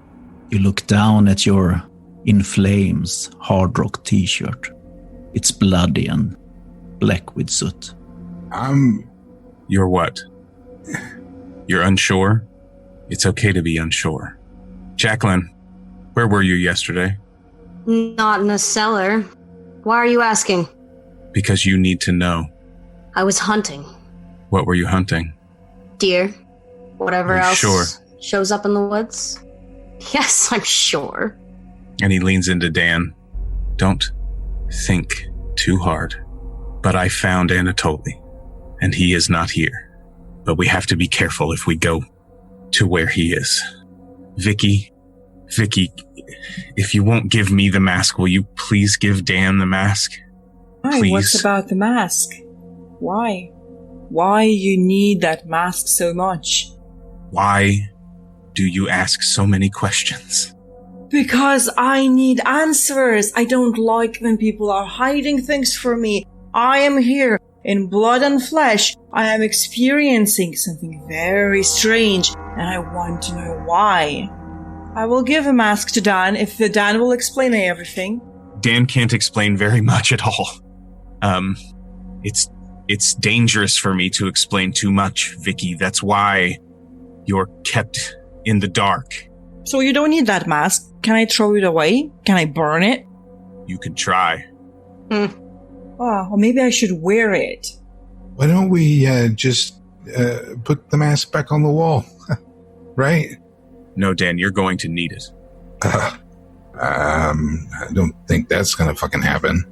Speaker 1: You look down at your In Flames hard rock t-shirt. It's bloody and black with soot.
Speaker 5: You're what? You're unsure? It's okay to be unsure. Jacqueline, where were you yesterday?
Speaker 4: Not in a cellar. Why are you asking?
Speaker 5: Because you need to know.
Speaker 4: I was hunting.
Speaker 5: What were you hunting?
Speaker 4: Deer. Whatever else
Speaker 5: Sure.
Speaker 4: shows up in the woods. Yes, I'm sure.
Speaker 5: And he leans into Dan. Don't think too hard. But I found Anatoly, and he is not here. But we have to be careful if we go to where he is. Vicky, if you won't give me the mask, will you please give Dan the mask?
Speaker 3: Why?
Speaker 5: Please.
Speaker 3: What's about the mask? Why? Why you need that mask so much?
Speaker 5: Why do you ask so many questions?
Speaker 3: Because I need answers. I don't like when people are hiding things from me. I am here in blood and flesh. I am experiencing something very strange, and I want to know why. I will give a mask to Dan if Dan will explain everything.
Speaker 5: Dan can't explain very much at all. It's dangerous for me to explain too much, Vicky. That's why you're kept in the dark.
Speaker 3: So you don't need that mask. Can I throw it away? Can I burn it?
Speaker 5: You could try.
Speaker 3: Oh, or maybe I should wear it.
Speaker 2: Why don't we just put the mask back on the wall? Right?
Speaker 5: No, Dan, you're going to need it.
Speaker 2: I don't think that's gonna fucking happen.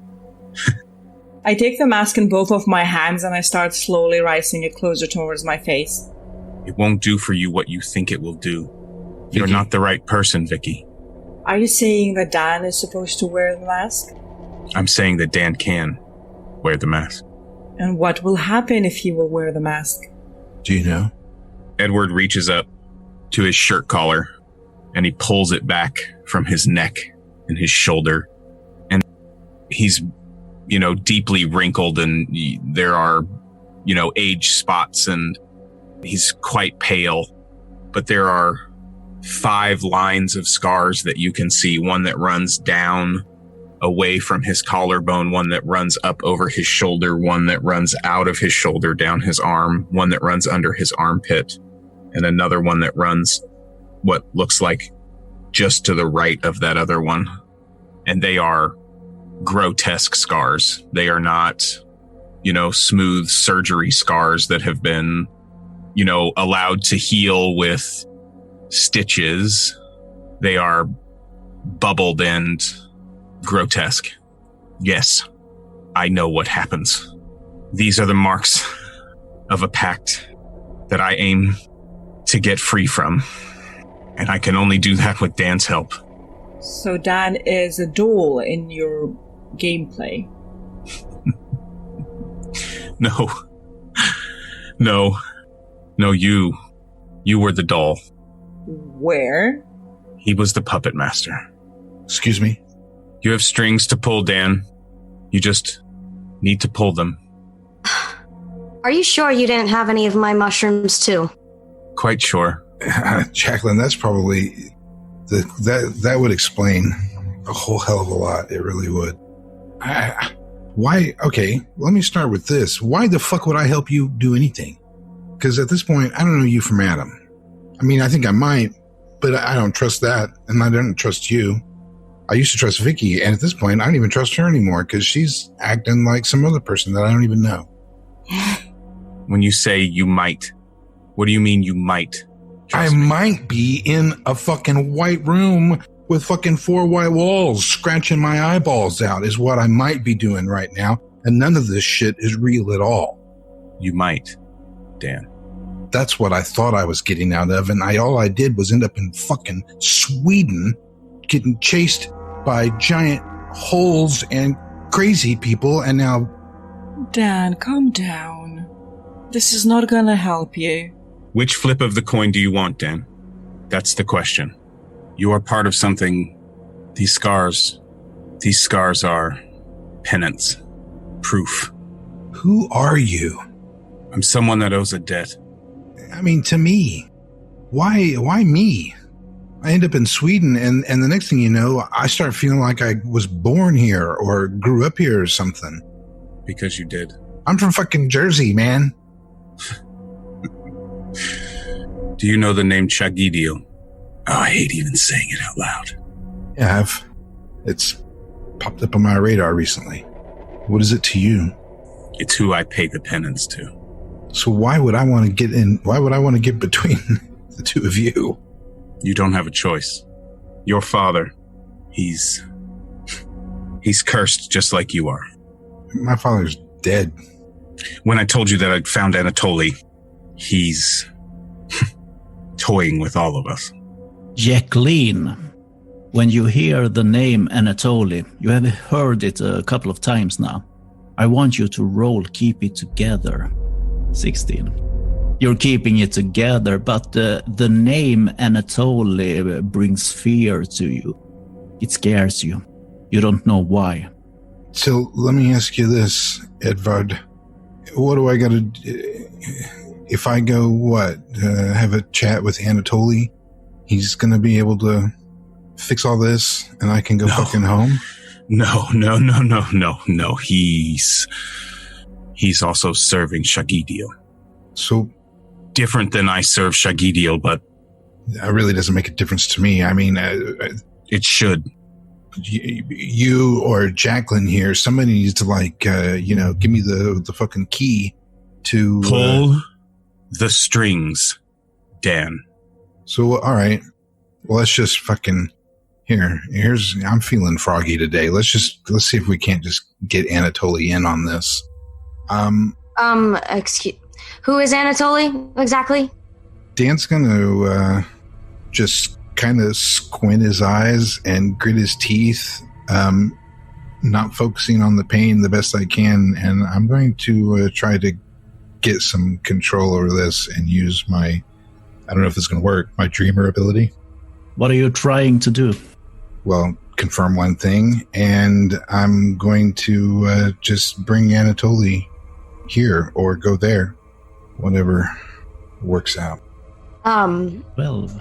Speaker 3: I take the mask in both of my hands and I start slowly raising it closer towards my face.
Speaker 5: It won't do for you what you think it will do. You're
Speaker 2: Vicky?
Speaker 5: not the right person, Vicky.
Speaker 3: Are you saying that Dan is supposed to wear the mask?
Speaker 5: I'm saying that Dan can wear the mask.
Speaker 3: And what will happen if he will wear the mask?
Speaker 2: Do you know?
Speaker 5: Edward reaches up to his shirt collar and he pulls it back from his neck and his shoulder. And he's, deeply wrinkled and there are, age spots and he's quite pale. But there are 5 lines of scars that you can see. One that runs down away from his collarbone, one that runs up over his shoulder, one that runs out of his shoulder down his arm, one that runs under his armpit, and another one that runs what looks like just to the right of that other one. And they are grotesque scars. They are not, smooth surgery scars that have been, allowed to heal with stitches. They are bubbled and grotesque. Yes, I know what happens. These are the marks of a pact that I aim to get free from. And I can only do that with Dan's help.
Speaker 3: So Dan is a doll in your gameplay? No, you were the doll. Where?
Speaker 5: He was the puppet master.
Speaker 2: Excuse me?
Speaker 5: You have strings to pull, Dan. You just need to pull them.
Speaker 4: Are you sure you didn't have any of my mushrooms too?
Speaker 5: Quite sure.
Speaker 2: Jacqueline, that's probably... That would explain a whole hell of a lot. It really would. Why? Okay, let me start with this. Why the fuck would I help you do anything? Because at this point, I don't know you from Adam. I mean, I think I might, but I don't trust that, and I don't trust you. I used to trust Vicky, and at this point, I don't even trust her anymore because she's acting like some other person that I don't even know.
Speaker 5: When you say you might, what do you mean you might?
Speaker 2: I might be in a fucking white room with fucking 4 white walls scratching my eyeballs out is what I might be doing right now. And none of this shit is real at all.
Speaker 5: You might, Dan.
Speaker 2: That's what I thought I was getting out of. And all I did was end up in fucking Sweden getting chased by giant holes and crazy people. And now...
Speaker 3: Dan, calm down. This is not gonna help you.
Speaker 5: Which flip of the coin do you want, Dan? That's the question. You are part of something. These scars are penance, proof.
Speaker 2: Who are you?
Speaker 5: I'm someone that owes a debt.
Speaker 2: I mean, to me. Why me? I end up in Sweden and the next thing you know, I start feeling like I was born here or grew up here or something.
Speaker 5: Because you did.
Speaker 2: I'm from fucking Jersey, man.
Speaker 5: Do you know the name Chagidio? Oh, I hate even saying it out loud.
Speaker 2: Yeah, it's popped up on my radar recently. What is it to you?
Speaker 5: It's who I pay the penance to.
Speaker 2: So why would I want to get in? Why would I want to get between the two of you?
Speaker 5: You don't have a choice. Your father, he's cursed just like you are.
Speaker 2: My father's dead.
Speaker 5: When I told you that I'd found Anatoly, he's toying with all of us.
Speaker 1: Jacqueline, when you hear the name Anatoly, you have heard it a couple of times now. I want you to roll Keep It Together. 16. You're keeping it together, but the name Anatoly brings fear to you. It scares you. You don't know why.
Speaker 2: So let me ask you this, Edvard. What do I got to do? If I go, have a chat with Anatoly, he's going to be able to fix all this and I can go fucking home?
Speaker 5: No. He's also serving Chagidio.
Speaker 2: So
Speaker 5: different than I serve Chagidio, but
Speaker 2: that really doesn't make a difference to me. I mean,
Speaker 5: it should.
Speaker 2: You or Jacqueline here, somebody needs to give me the fucking key to
Speaker 5: pull the strings, Dan.
Speaker 2: So, all right. Well, let's just fucking... I'm feeling froggy today. Let's see if we can't just get Anatoly in on this.
Speaker 4: Excuse, who is Anatoly exactly?
Speaker 2: Dan's gonna just kind of squint his eyes and grit his teeth, not focusing on the pain the best I can, and I'm going to try to get some control over this and use my, I don't know if it's going to work, my dreamer ability.
Speaker 1: What are you trying to do?
Speaker 2: Well, confirm one thing, and I'm going to just bring Anatoly here or go there, whatever works out.
Speaker 1: Well,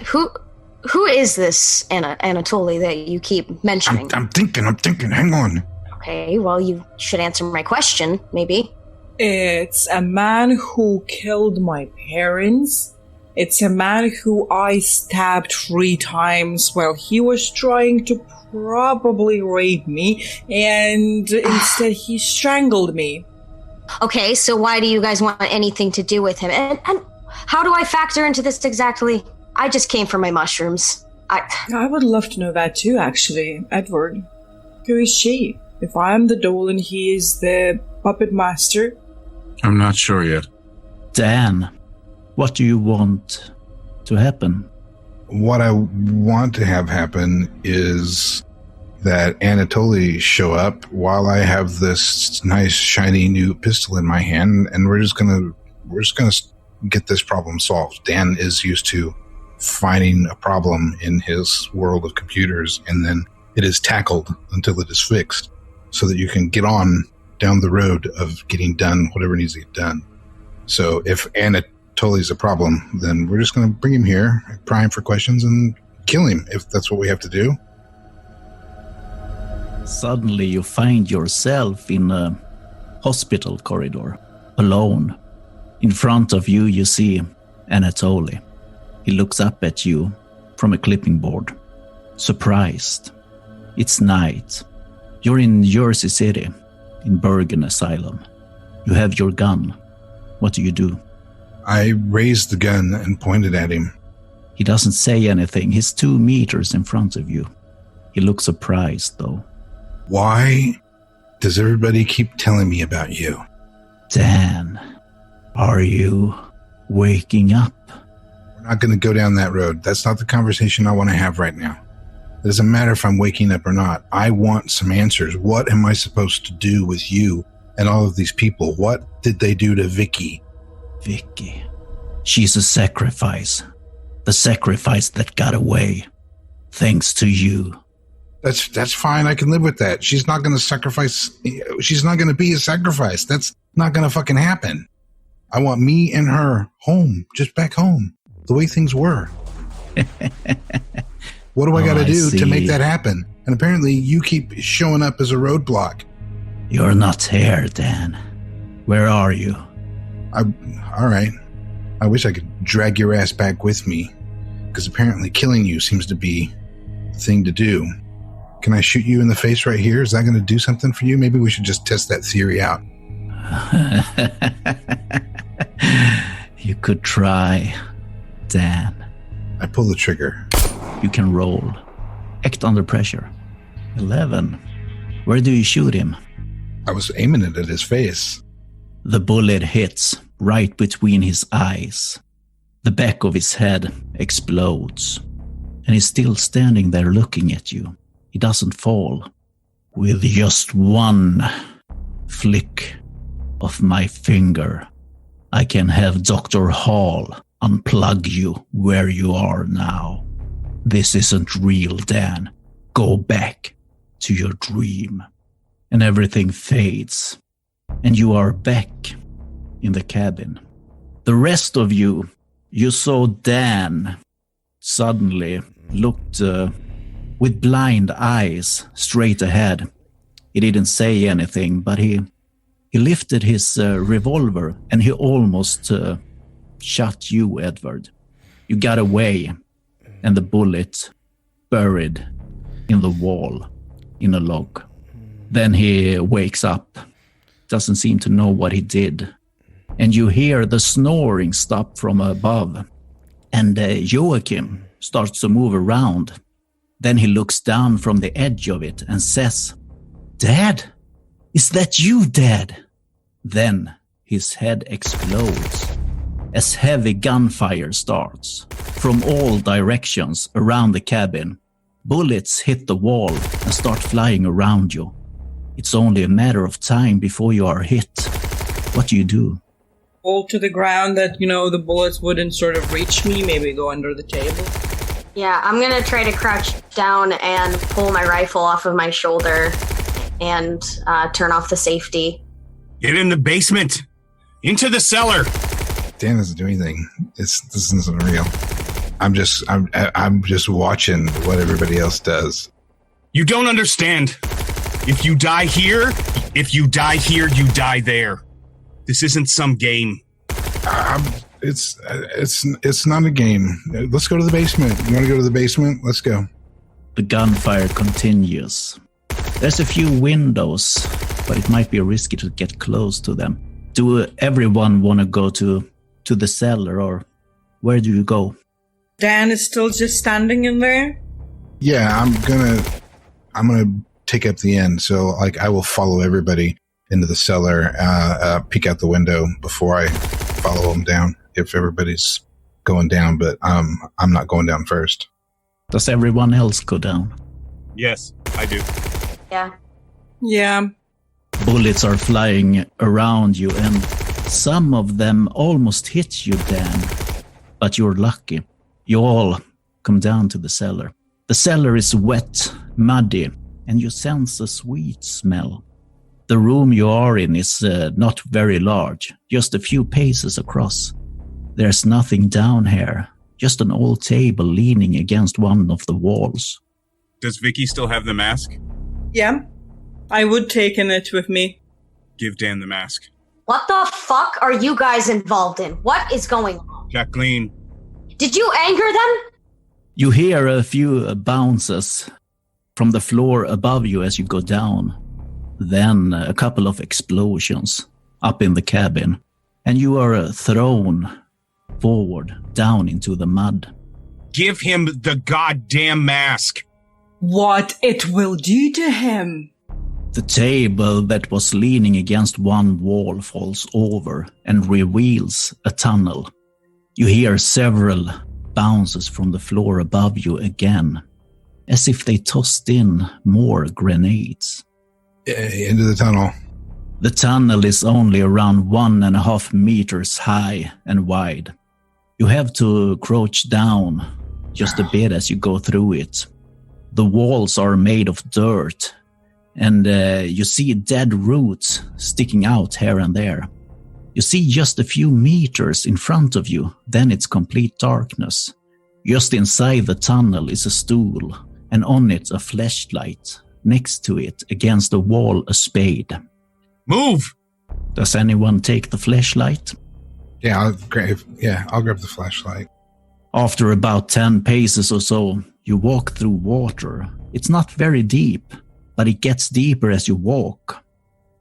Speaker 4: who is this Anatoly that you keep mentioning?
Speaker 2: I'm thinking. Hang on.
Speaker 4: Okay, well, you should answer my question, maybe.
Speaker 3: It's a man who killed my parents. It's a man who I stabbed 3 times while he was trying to probably rape me, and instead he strangled me.
Speaker 4: Okay, so why do you guys want anything to do with him? And how do I factor into this exactly? I just came for my mushrooms.
Speaker 3: I would love to know that too, actually. Edward, who is she? If I am the doll and he is the puppet master?
Speaker 5: I'm not sure yet.
Speaker 1: Dan, what do you want to happen?
Speaker 2: What I want to have happen is that Anatoly show up while I have this nice shiny new pistol in my hand, and we're just gonna get this problem solved. Dan is used to finding a problem in his world of computers, and then it is tackled until it is fixed, so that you can get on down the road of getting done whatever needs to get done. So if Anatoly's a problem, then we're just going to bring him here, pry him for questions, and kill him if that's what we have to do.
Speaker 1: Suddenly you find yourself in a hospital corridor, alone. In front of you, you see Anatoly. He looks up at you from a clipping board, surprised. It's night. You're in Jersey City, in Bergen Asylum. You have your gun. What do?
Speaker 2: I raised the gun and pointed at him.
Speaker 1: He doesn't say anything. He's 2 meters in front of you. He looks surprised, though.
Speaker 2: Why does everybody keep telling me about you?
Speaker 1: Dan, are you waking up?
Speaker 2: We're not going to go down that road. That's not the conversation I want to have right now. It doesn't matter if I'm waking up or not. I want some answers. What am I supposed to do with you and all of these people? What did they do to Vicky?
Speaker 1: Vicky. She's a sacrifice. The sacrifice that got away. Thanks to you.
Speaker 2: That's fine. I can live with that. She's not going to sacrifice. She's not going to be a sacrifice. That's not going to fucking happen. I want me and her home, just back home, the way things were. What do I got to do to make that happen? And apparently you keep showing up as a roadblock.
Speaker 1: You're not here, Dan. Where are you?
Speaker 2: All right. I wish I could drag your ass back with me, because apparently killing you seems to be the thing to do. Can I shoot you in the face right here? Is that going to do something for you? Maybe we should just test that theory out.
Speaker 1: You could try, Dan.
Speaker 2: I pull the trigger.
Speaker 1: You can roll. Act under pressure. 11. Where do you shoot him?
Speaker 2: I was aiming it at his face.
Speaker 1: The bullet hits right between his eyes. The back of his head explodes. And he's still standing there looking at you. He doesn't fall. With just one flick of my finger, I can have Dr. Hall unplug you where you are now. This isn't real, Dan. Go back to your dream. And everything fades. And you are back in the cabin. The rest of you saw Dan suddenly looked with blind eyes straight ahead. He didn't say anything, but he lifted his revolver and he almost shot you, Edward. You got away, and the bullet buried in the wall in a log. Then he wakes up, doesn't seem to know what he did, and you hear the snoring stop from above, and Joachim starts to move around. Then he looks down from the edge of it and says, "Dad? Is that you, Dad?" Then his head explodes as heavy gunfire starts from all directions around the cabin. Bullets hit the wall and start flying around you. It's only a matter of time before you are hit. What do?
Speaker 3: Fall to the ground that, the bullets wouldn't sort of reach me, maybe go under the table.
Speaker 4: Yeah, I'm gonna try to crouch down and pull my rifle off of my shoulder and turn off the safety.
Speaker 5: Get in the basement! Into the cellar!
Speaker 2: Dan doesn't do anything. This isn't real. I'm just watching what everybody else does.
Speaker 5: You don't understand. If you die here, you die there. This isn't some game.
Speaker 2: It's not a game. Let's go to the basement. You want to go to the basement? Let's go.
Speaker 1: The gunfire continues. There's a few windows, but it might be risky to get close to them. Do everyone want to go to the cellar, or where do you go?
Speaker 3: Dan is still just standing in there?
Speaker 2: Yeah, I'm gonna take up the end. So I will follow everybody into the cellar, peek out the window before I follow them down if everybody's going down, but I'm not going down first.
Speaker 1: Does everyone else go down?
Speaker 5: Yes, I do.
Speaker 4: Yeah.
Speaker 3: Yeah.
Speaker 1: Bullets are flying around you, and some of them almost hit you, Dan. But you're lucky. You all come down to the cellar. The cellar is wet, muddy, and you sense a sweet smell. The room you are in is not very large, just a few paces across. There's nothing down here, just an old table leaning against one of the walls.
Speaker 5: Does Vicky still have the mask?
Speaker 3: Yeah. I would take it with me.
Speaker 5: Give Dan the mask.
Speaker 4: What the fuck are you guys involved in? What is going on?
Speaker 5: Jacqueline.
Speaker 4: Did you anger them?
Speaker 1: You hear a few bounces from the floor above you as you go down. Then a couple of explosions up in the cabin, and you are thrown forward down into the mud.
Speaker 5: Give him the goddamn mask.
Speaker 3: What it will do to him.
Speaker 1: The table that was leaning against one wall falls over and reveals a tunnel. You hear several bounces from the floor above you again, as if they tossed in more grenades.
Speaker 2: Into the tunnel.
Speaker 1: The tunnel is only around 1.5 meters high and wide. You have to crouch down just a bit as you go through it. The walls are made of dirt, and you see dead roots sticking out here and there. You see just a few meters in front of you, then it's complete darkness. Just inside the tunnel is a stool, and on it a flashlight. Next to it, against the wall, a spade.
Speaker 5: Move!
Speaker 1: Does anyone take the flashlight?
Speaker 2: Yeah, I'll grab the flashlight.
Speaker 1: After about 10 paces or so, you walk through water. It's not very deep, but it gets deeper as you walk.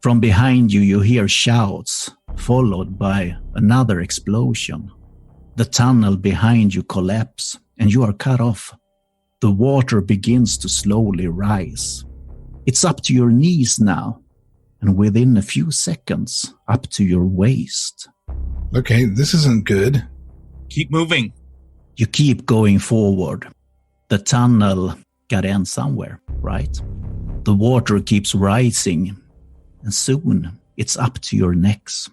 Speaker 1: From behind you, you hear shouts, followed by another explosion. The tunnel behind you collapses, and you are cut off. The water begins to slowly rise. It's up to your knees now, and within a few seconds, up to your waist.
Speaker 2: Okay, this isn't good.
Speaker 5: Keep moving.
Speaker 1: You keep going forward. The tunnel got to end somewhere, right? The water keeps rising, and soon it's up to your necks.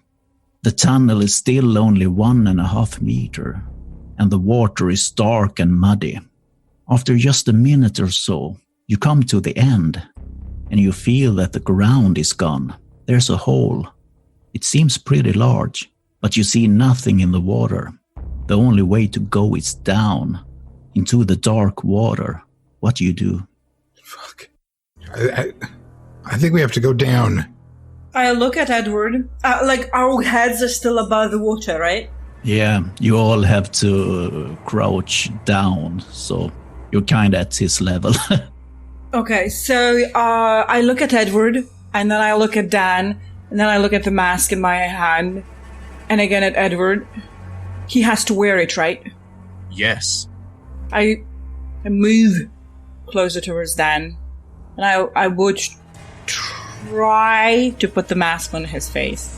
Speaker 1: The tunnel is still only 1.5 meters, and the water is dark and muddy. After just a minute or so, you come to the end, and you feel that the ground is gone. There's a hole. It seems pretty large, but you see nothing in the water. The only way to go is down, into the dark water. What do you do?
Speaker 2: Fuck. I think we have to go down.
Speaker 3: I look at Edward. Our heads are still above the water, right?
Speaker 1: Yeah, you all have to crouch down, so you're kind of at his level.
Speaker 3: Okay, so I look at Edward, and then I look at Dan, and then I look at the mask in my hand, and again at Edward. He has to wear it, right?
Speaker 5: Yes.
Speaker 3: I move closer towards Dan. And I would try to put the mask on his face.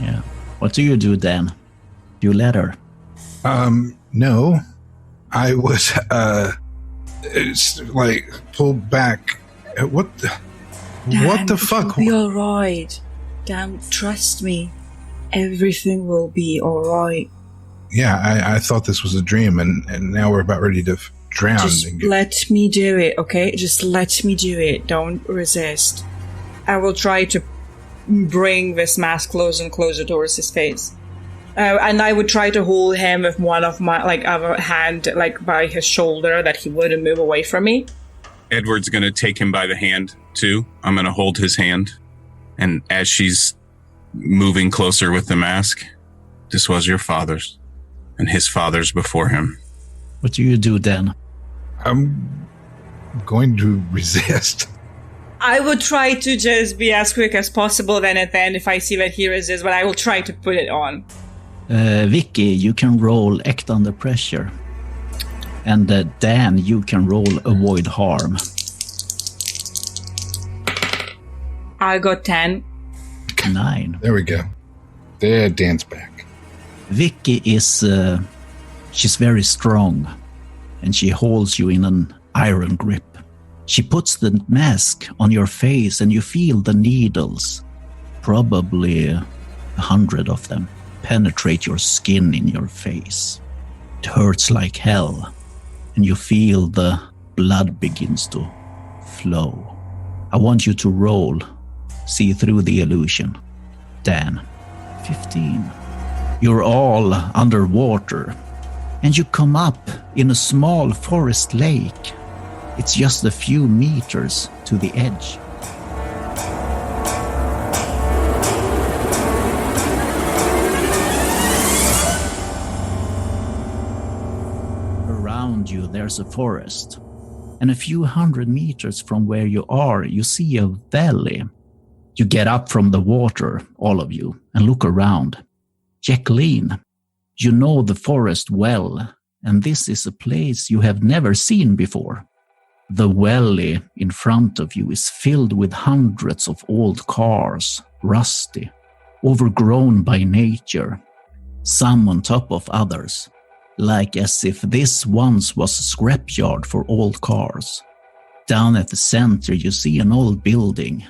Speaker 1: Yeah. What do you do, Dan? You let her?
Speaker 2: No. I was, it's like, pulled back. What the fuck?
Speaker 3: It'll be alright. Dan, trust me. Everything will be alright.
Speaker 2: Yeah, I thought this was a dream, and now we're about ready to drown.
Speaker 3: Just let me do it, okay? Just let me do it. Don't resist. I will try to bring this mask closer and closer towards his face. And I would try to hold him with one of my, other hand, by his shoulder, that he wouldn't move away from me.
Speaker 5: Edward's going to take him by the hand, too. I'm going to hold his hand. And as she's moving closer with the mask, this was your father's. And his father's before him.
Speaker 1: What do you do, Dan?
Speaker 2: I'm going to resist.
Speaker 3: I would try to just be as quick as possible then at the end if I see that he resists, but I will try to put it on.
Speaker 1: Vicky, you can roll Act Under Pressure. And Dan, you can roll Avoid Harm.
Speaker 3: I got 10.
Speaker 1: 9.
Speaker 2: There we go. There, Dan's back.
Speaker 1: Vicky is... she's very strong. And she holds you in an iron grip. She puts the mask on your face and you feel the needles, probably 100 of them, penetrate your skin in your face. It hurts like hell, and you feel the blood begins to flow. I want you to roll, see through the illusion. Dan, 15. You're all underwater, and you come up in a small forest lake. It's just a few meters to the edge. Around you, there's a forest. And a few hundred meters from where you are, you see a valley. You get up from the water, all of you, and look around. Jacqueline, you know the forest well, and this is a place you have never seen before. The valley in front of you is filled with hundreds of old cars, rusty, overgrown by nature, some on top of others, like as if this once was a scrapyard for old cars. Down at the center you see an old building,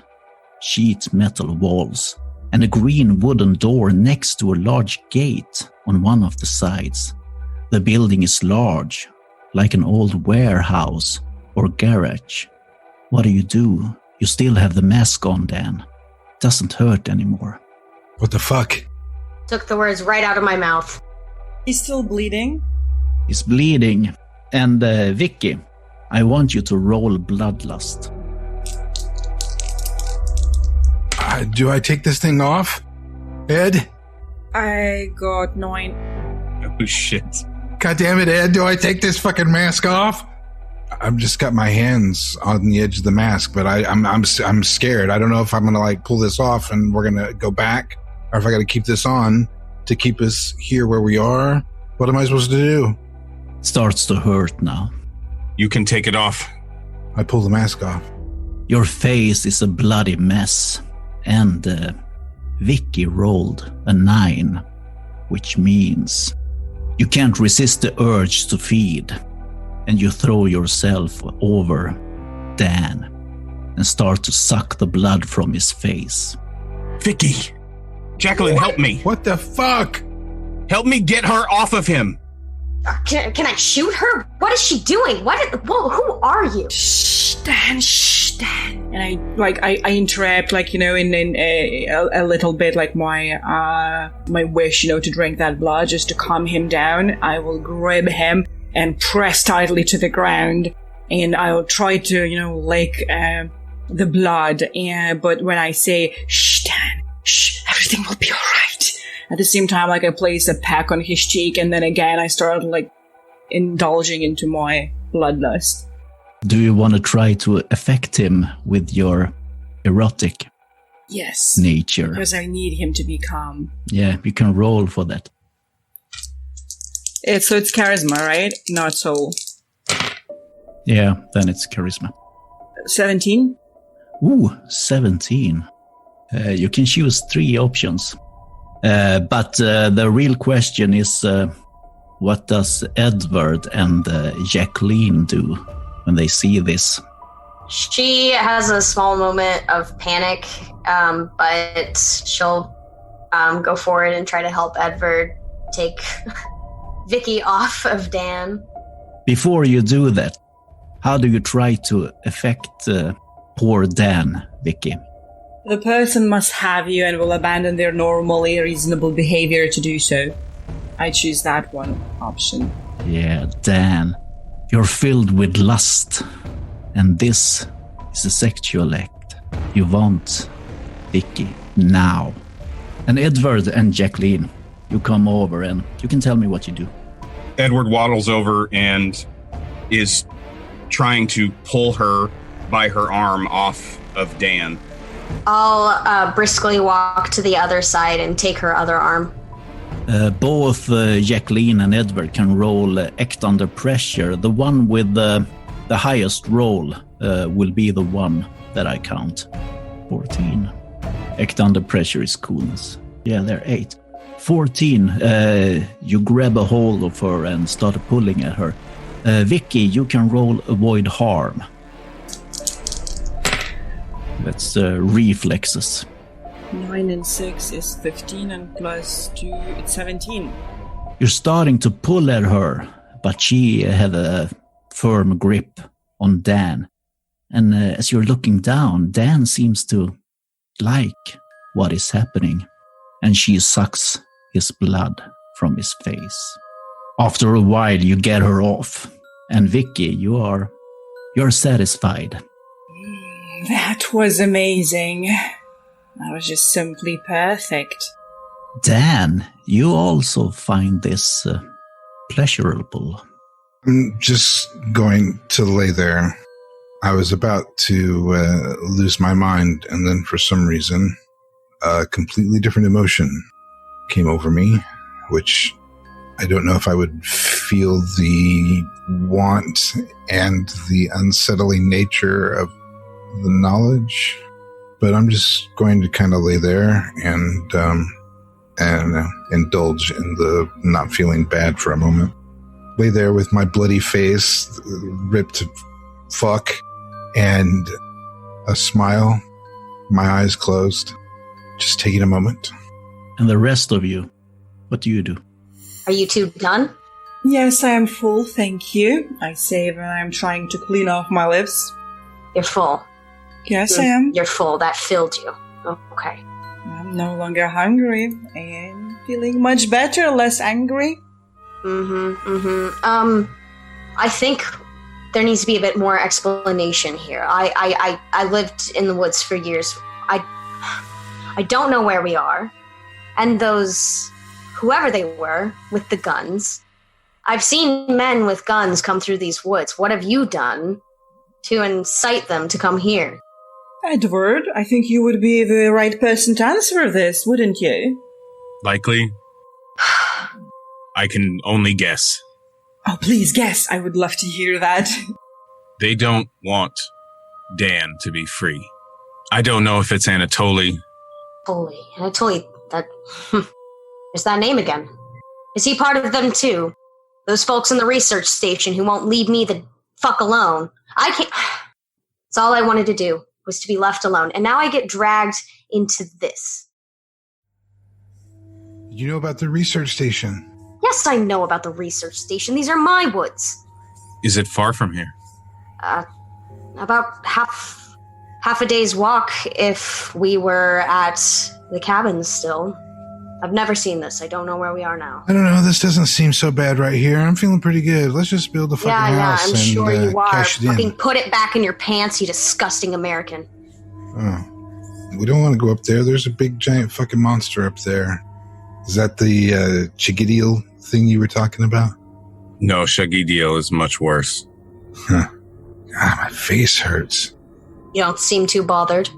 Speaker 1: sheet metal walls, and a green wooden door next to a large gate on one of the sides. The building is large, like an old warehouse or garage. What do? You still have the mask on, Dan. Doesn't hurt anymore.
Speaker 2: What the fuck?
Speaker 4: Took the words right out of my mouth.
Speaker 3: He's still bleeding.
Speaker 1: He's bleeding. And Vicky, I want you to roll Bloodlust.
Speaker 2: Do I take this thing off? Ed?
Speaker 3: I got 9.
Speaker 5: Oh, shit.
Speaker 2: God damn it, Ed. Do I take this fucking mask off? I've just got my hands on the edge of the mask, but I'm scared. I don't know if I'm gonna pull this off and we're gonna go back, or if I gotta keep this on to keep us here where we are. What am I supposed to do?
Speaker 1: Starts to hurt now.
Speaker 5: You can take it off.
Speaker 2: I pull the mask off.
Speaker 1: Your face is a bloody mess, and Vicky rolled a 9, which means you can't resist the urge to feed. And you throw yourself over Dan and start to suck the blood from his face.
Speaker 5: Vicky! Jacqueline, help me!
Speaker 2: What the fuck?
Speaker 5: Help me get her off of him!
Speaker 4: Can I shoot her? What is she doing? Who are you?
Speaker 3: Shh, Dan. And I interrupt, in a little bit, my wish, to drink that blood, just to calm him down. I will grab him and press tightly to the ground, and I'll try to, lick the blood. But when I say, shh, Dan, shh, everything will be alright. At the same time, I place a peck on his cheek, and then again, I start, indulging into my bloodlust.
Speaker 1: Do you want to try to affect him with your erotic nature?
Speaker 3: Because I need him to be calm.
Speaker 1: Yeah, you can roll for that.
Speaker 3: So it's charisma, right? Not soul.
Speaker 1: Yeah, then it's charisma.
Speaker 3: 17.
Speaker 1: Ooh, 17. You can choose 3 options. But the real question is, what does Edward and Jacqueline do when they see this?
Speaker 4: She has a small moment of panic, but she'll go forward and try to help Edward take Vicky off of Dan.
Speaker 1: Before you do that, how do you try to affect poor Dan, Vicky?
Speaker 3: The person must have you and will abandon their normally reasonable behavior to do so. I choose that one option.
Speaker 1: Yeah, Dan, you're filled with lust, and this is a sexual act. You want Vicky now. And Edward and Jacqueline, you come over and you can tell me what you do.
Speaker 5: Edward waddles over and is trying to pull her by her arm off of Dan.
Speaker 4: I'll briskly walk to the other side and take her other arm.
Speaker 1: Both Jacqueline and Edward can roll act under pressure. The one with the highest roll will be the one that I count. 14. Act under pressure is coolness. Yeah, they're 8. 14. You grab a hold of her and start pulling at her. Vicky, you can roll avoid harm. That's reflexes.
Speaker 3: 9 and 6 is 15, and plus 2, it's 17.
Speaker 1: You're starting to pull at her, but she had a firm grip on Dan. And as you're looking down, Dan seems to like what is happening, and she sucks his blood from his face. After a while, you get her off, and Vicky, you're satisfied.
Speaker 3: That was amazing. That was just simply perfect.
Speaker 1: Dan, you also find this pleasurable.
Speaker 2: I'm just going to lay there. I was about to lose my mind, and then for some reason, a completely different emotion came over me, which I don't know if I would feel the want and the unsettling nature of the knowledge, but I'm just going to kind of lay there and indulge in the not feeling bad for a moment. Lay there with my bloody face, ripped fuck, and a smile, my eyes closed, just taking a moment.
Speaker 1: And the rest of you, what do you do?
Speaker 4: Are you two done?
Speaker 3: Yes, I am full, thank you. I say when I'm trying to clean off my lips.
Speaker 4: You're full.
Speaker 3: Yes, I am.
Speaker 4: You're full. That filled you. Okay.
Speaker 3: I'm no longer hungry. I am feeling much better, less angry.
Speaker 4: I think there needs to be a bit more explanation here. I lived in the woods for years. I don't know where we are. And those, whoever they were, with the guns. I've seen men with guns come through these woods. What have you done to incite them to come here?
Speaker 3: Edward, I think you would be the right person to answer this, wouldn't you?
Speaker 5: Likely. I can only guess.
Speaker 3: Oh, please guess. I would love to hear that.
Speaker 5: They don't want Dan to be free. I don't know if it's Anatoly.
Speaker 4: Anatoly, that... There's that name again. Is he part of them too? Those folks in the research station who won't leave me the fuck alone. I can't... That's all I wanted to do, was to be left alone. And now I get dragged into this.
Speaker 2: You know about the research station?
Speaker 4: Yes, I know about the research station. These are my woods.
Speaker 5: Is it far from here?
Speaker 4: About half a day's walk if we were at the cabins still. I've never seen this. I don't know where we are now.
Speaker 2: I don't know. This doesn't seem so bad right here. I'm feeling pretty good. Let's just build a fucking house
Speaker 4: I'm
Speaker 2: and
Speaker 4: sure you are.
Speaker 2: cash it in.
Speaker 4: Fucking put it back in your pants, you disgusting American.
Speaker 2: Oh. We don't want to go up there. There's a big giant fucking monster up there. Is that the Chigidil thing you were talking about?
Speaker 5: No, Shagidio is much worse.
Speaker 2: Huh. God, my face hurts.
Speaker 4: You don't seem too bothered.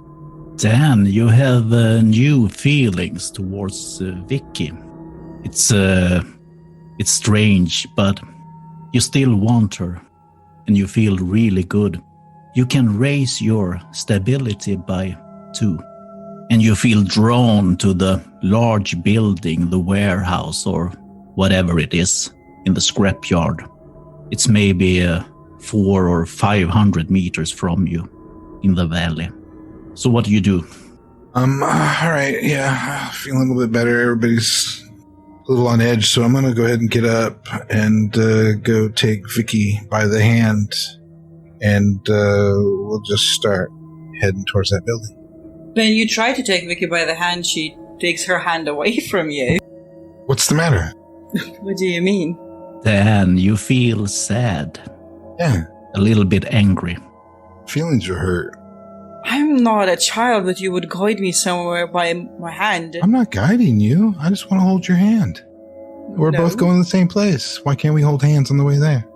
Speaker 1: Dan, you have new feelings towards Vicky. It's strange, but you still want her. and you feel really good. You can raise your stability by 2. And you feel drawn to the large building, the warehouse, or whatever it is in the scrapyard. It's maybe 400 or 500 meters from you in the valley. So what do you do?
Speaker 2: All right, yeah, feeling a little bit better. Everybody's a little on edge, so I'm going to go ahead and get up and go take Vicky by the hand, and we'll just start heading towards that building.
Speaker 3: When you try to take Vicky by the hand, she takes her hand away from you.
Speaker 2: What's the matter?
Speaker 3: What do you mean?
Speaker 1: Dan, you feel sad.
Speaker 2: Yeah.
Speaker 1: A little bit angry.
Speaker 2: Feelings are hurt.
Speaker 3: I'm not a child that you would guide me somewhere by my hand.
Speaker 2: I'm not guiding you. I just want to hold your hand. We're both going to the same place. Why can't we hold hands on the way there?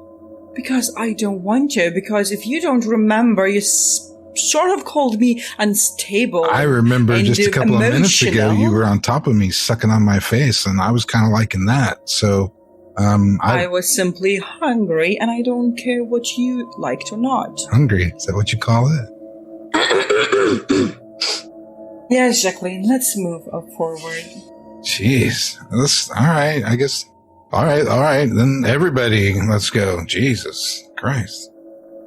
Speaker 3: Because I don't want to. Because if you don't remember, you sort of called me unstable.
Speaker 2: I remember just a couple of minutes ago you were on top of me sucking on my face, and I was kind of liking that. So I was
Speaker 3: simply hungry, and I don't care what you liked or not.
Speaker 2: Hungry? Is that what you call it?
Speaker 3: Yes, Jacqueline, let's move forward.
Speaker 2: Jeez. All right, I guess. All right. Then everybody, let's go. Jesus Christ.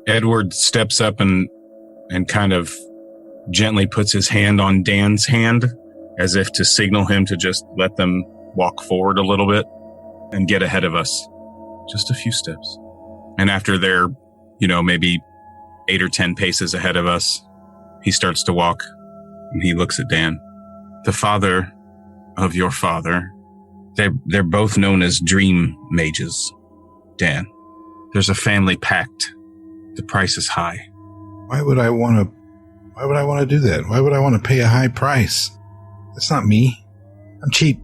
Speaker 5: Edward steps up and kind of gently puts his hand on Dan's hand as if to signal him to just let them walk forward a little bit and get ahead of us. Just a few steps. And after they're, maybe 8 or 10 paces ahead of us, he starts to walk and he looks at Dan. The father of your father, they're both known as dream mages. Dan, there's a family pact. The price is high.
Speaker 2: Why would I want to do that? Why would I want to pay a high price? That's not me. I'm cheap.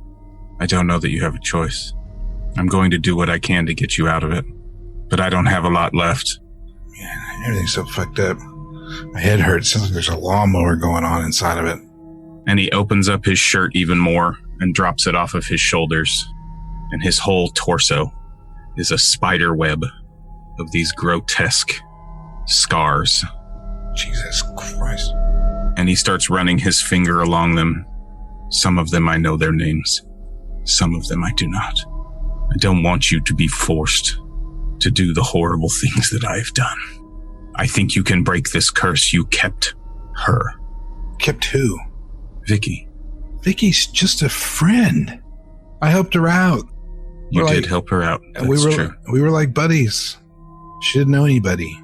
Speaker 5: I don't know that you have a choice. I'm going to do what I can to get you out of it, but I don't have a lot left.
Speaker 2: Man, everything's so fucked up. My head hurts. Sounds like there's a lawnmower going on inside of it.
Speaker 5: And he opens up his shirt even more and drops it off of his shoulders. And his whole torso is a spider web of these grotesque scars.
Speaker 2: Jesus Christ.
Speaker 5: And he starts running his finger along them. Some of them I know their names. Some of them I do not. I don't want you to be forced to do the horrible things that I have done. I think you can break this curse. You kept her.
Speaker 2: Kept who?
Speaker 5: Vicky.
Speaker 2: Vicky's just a friend. I helped her out.
Speaker 5: You did help her out. That's true.
Speaker 2: We were like buddies. She didn't know anybody.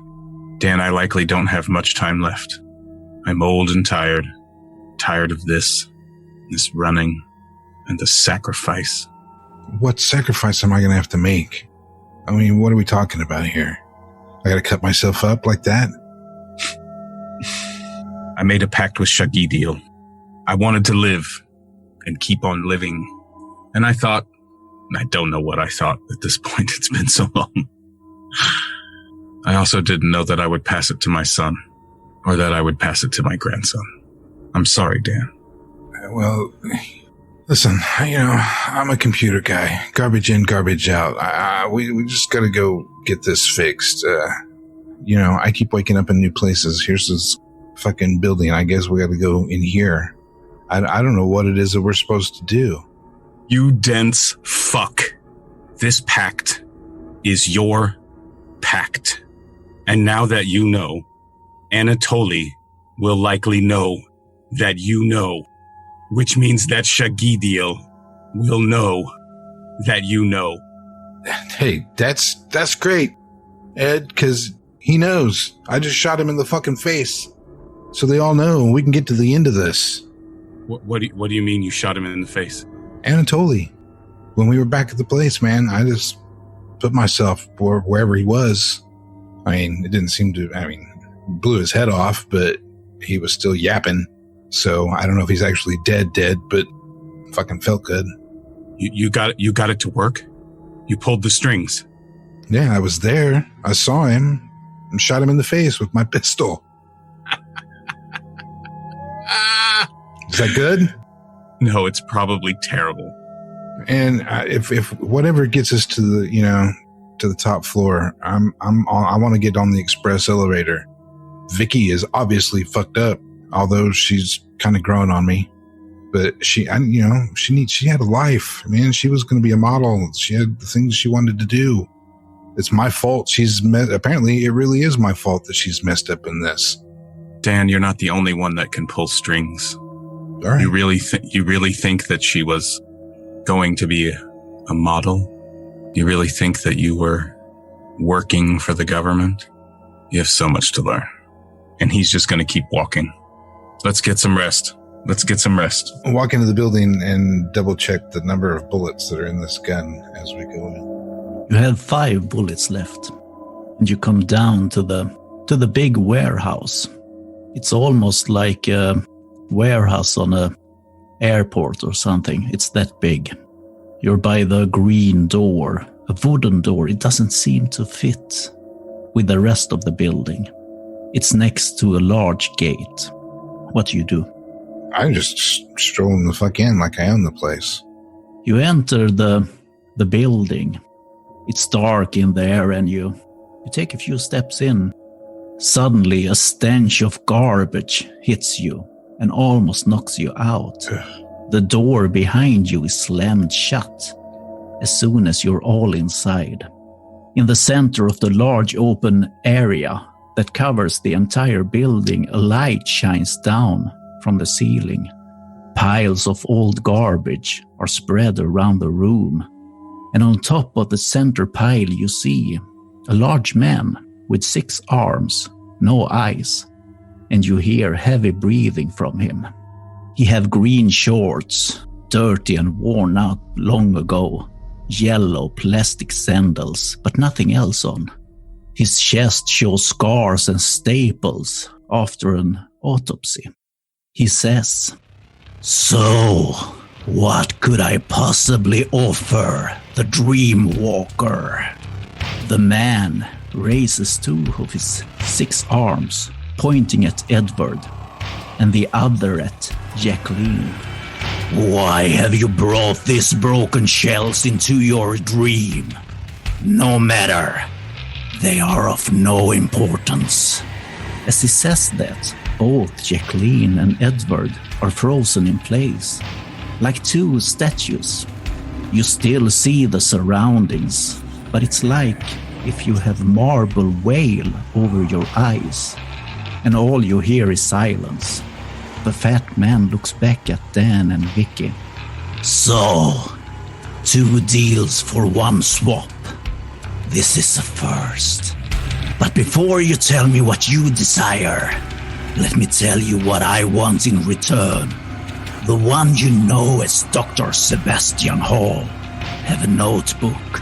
Speaker 5: Dan, I likely don't have much time left. I'm old and tired. Tired of this running, and the sacrifice.
Speaker 2: What sacrifice am I going to have to make? I mean, what are we talking about here? I got to cut myself up like that?
Speaker 5: I made a pact with Shagidil. I wanted to live and keep on living. And I thought, I don't know what I thought at this point. It's been so long. I also didn't know that I would pass it to my son, or that I would pass it to my grandson. I'm sorry, Dan.
Speaker 2: Well, listen, I'm a computer guy. Garbage in, garbage out. We just gotta go get this fixed. I keep waking up in new places. Here's this fucking building. I guess we gotta go in here. I don't know what it is that we're supposed to do.
Speaker 5: You dense fuck. This pact is your pact. And now that you know, Anatoly will likely know that you know, which means that Shagidil will know that you know.
Speaker 2: Hey, that's great, Ed, because he knows. I just shot him in the fucking face. So they all know, and we can get to the end of this.
Speaker 5: What do you mean you shot him in the face?
Speaker 2: Anatoly. When we were back at the place, man, I just put myself wherever he was. I mean, it didn't seem to, blew his head off, but he was still yapping. So I don't know if he's actually dead, but fucking felt good.
Speaker 5: You got it to work? You pulled the strings?
Speaker 2: Yeah, I was there. I saw him and shot him in the face with my pistol. Is that good?
Speaker 5: No, it's probably terrible.
Speaker 2: And if whatever gets us to the, to the top floor. I want to get on the express elevator. Vicky is obviously fucked up, although she's kind of growing on me. But she had a life, man. She was going to be a model. She had the things she wanted to do. It's my fault. Apparently it really is my fault that she's messed up in this.
Speaker 5: Dan, you're not the only one that can pull strings.
Speaker 2: All right.
Speaker 5: You really think that she was going to be a model? You really think that you were working for the government? You have so much to learn. And he's just going to keep walking. Let's get some rest.
Speaker 2: I'll walk into the building and double check the number of bullets that are in this gun as we go in.
Speaker 1: You have 5 bullets left, and you come down to the big warehouse. It's almost like a warehouse on a airport or something. It's that big. You're by the green door, a wooden door. It doesn't seem to fit with the rest of the building. It's next to a large gate. What do you do?
Speaker 2: I'm just strolling the fuck in like I own the place.
Speaker 1: You enter the building. It's dark in there, and you take a few steps in. Suddenly, a stench of garbage hits you and almost knocks you out. The door behind you is slammed shut as soon as you're all inside. In the center of the large open area that covers the entire building, a light shines down from the ceiling. Piles of old garbage are spread around the room, and on top of the center pile you see a large man with 6 arms, no eyes, and you hear heavy breathing from him. He have green shorts, dirty and worn out long ago, yellow plastic sandals, but nothing else on. His chest shows scars and staples after an autopsy. He says, "So, what could I possibly offer the Dream Walker?" The man raises 2 of his 6 arms, pointing at Edward, and the other at Jacqueline. "Why have you brought these broken shells into your dream? No matter. They are of no importance." As he says that, both Jacqueline and Edward are frozen in place, like 2 statues. You still see the surroundings, but it's like if you have marble veil over your eyes, and all you hear is silence. The fat man looks back at Dan and Vicky. "So, 2 deals for 1 swap. This is a first. But before you tell me what you desire, let me tell you what I want in return. The one you know as Dr. Sebastian Hall have a notebook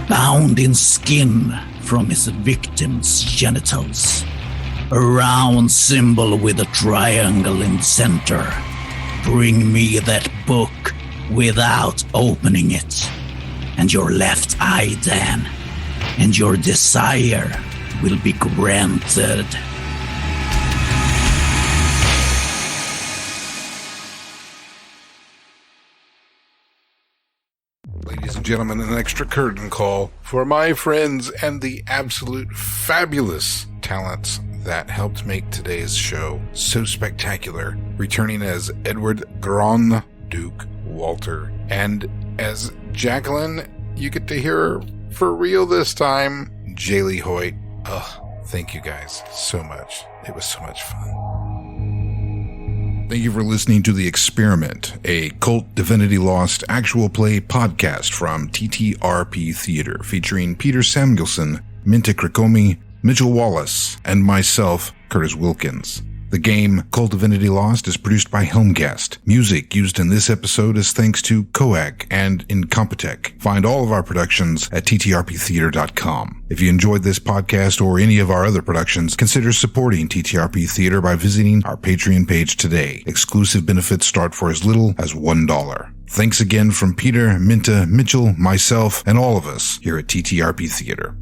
Speaker 1: bound in skin from his victim's genitals. A round symbol with a triangle in the center. Bring me that book without opening it. And your left eye, Dan. And your desire will be granted."
Speaker 2: Ladies and gentlemen, an extra curtain call for my friends and the absolute fabulous talents that helped make today's show so spectacular. Returning as Edward Grand Duke Walter, and as Jacqueline, you get to hear her for real this time, Jaley Hoyt. Thank you guys so much. It was so much fun. Thank you for listening to The Experiment, a Cult Divinity Lost actual play podcast from TTRP Theater, featuring Peter Samuelsson, Minta Krikomi, Mitchell Wallace, and myself, Curtis Wilkins. The game Cult Divinity Lost is produced by Helmcast. Music used in this episode is thanks to Coac and Incompetech. Find all of our productions at ttrptheater.com. If you enjoyed this podcast or any of our other productions, consider supporting TTRP Theater by visiting our Patreon page today. Exclusive benefits start for as little as $1. Thanks again from Peter, Minta, Mitchell, myself, and all of us here at TTRP Theater.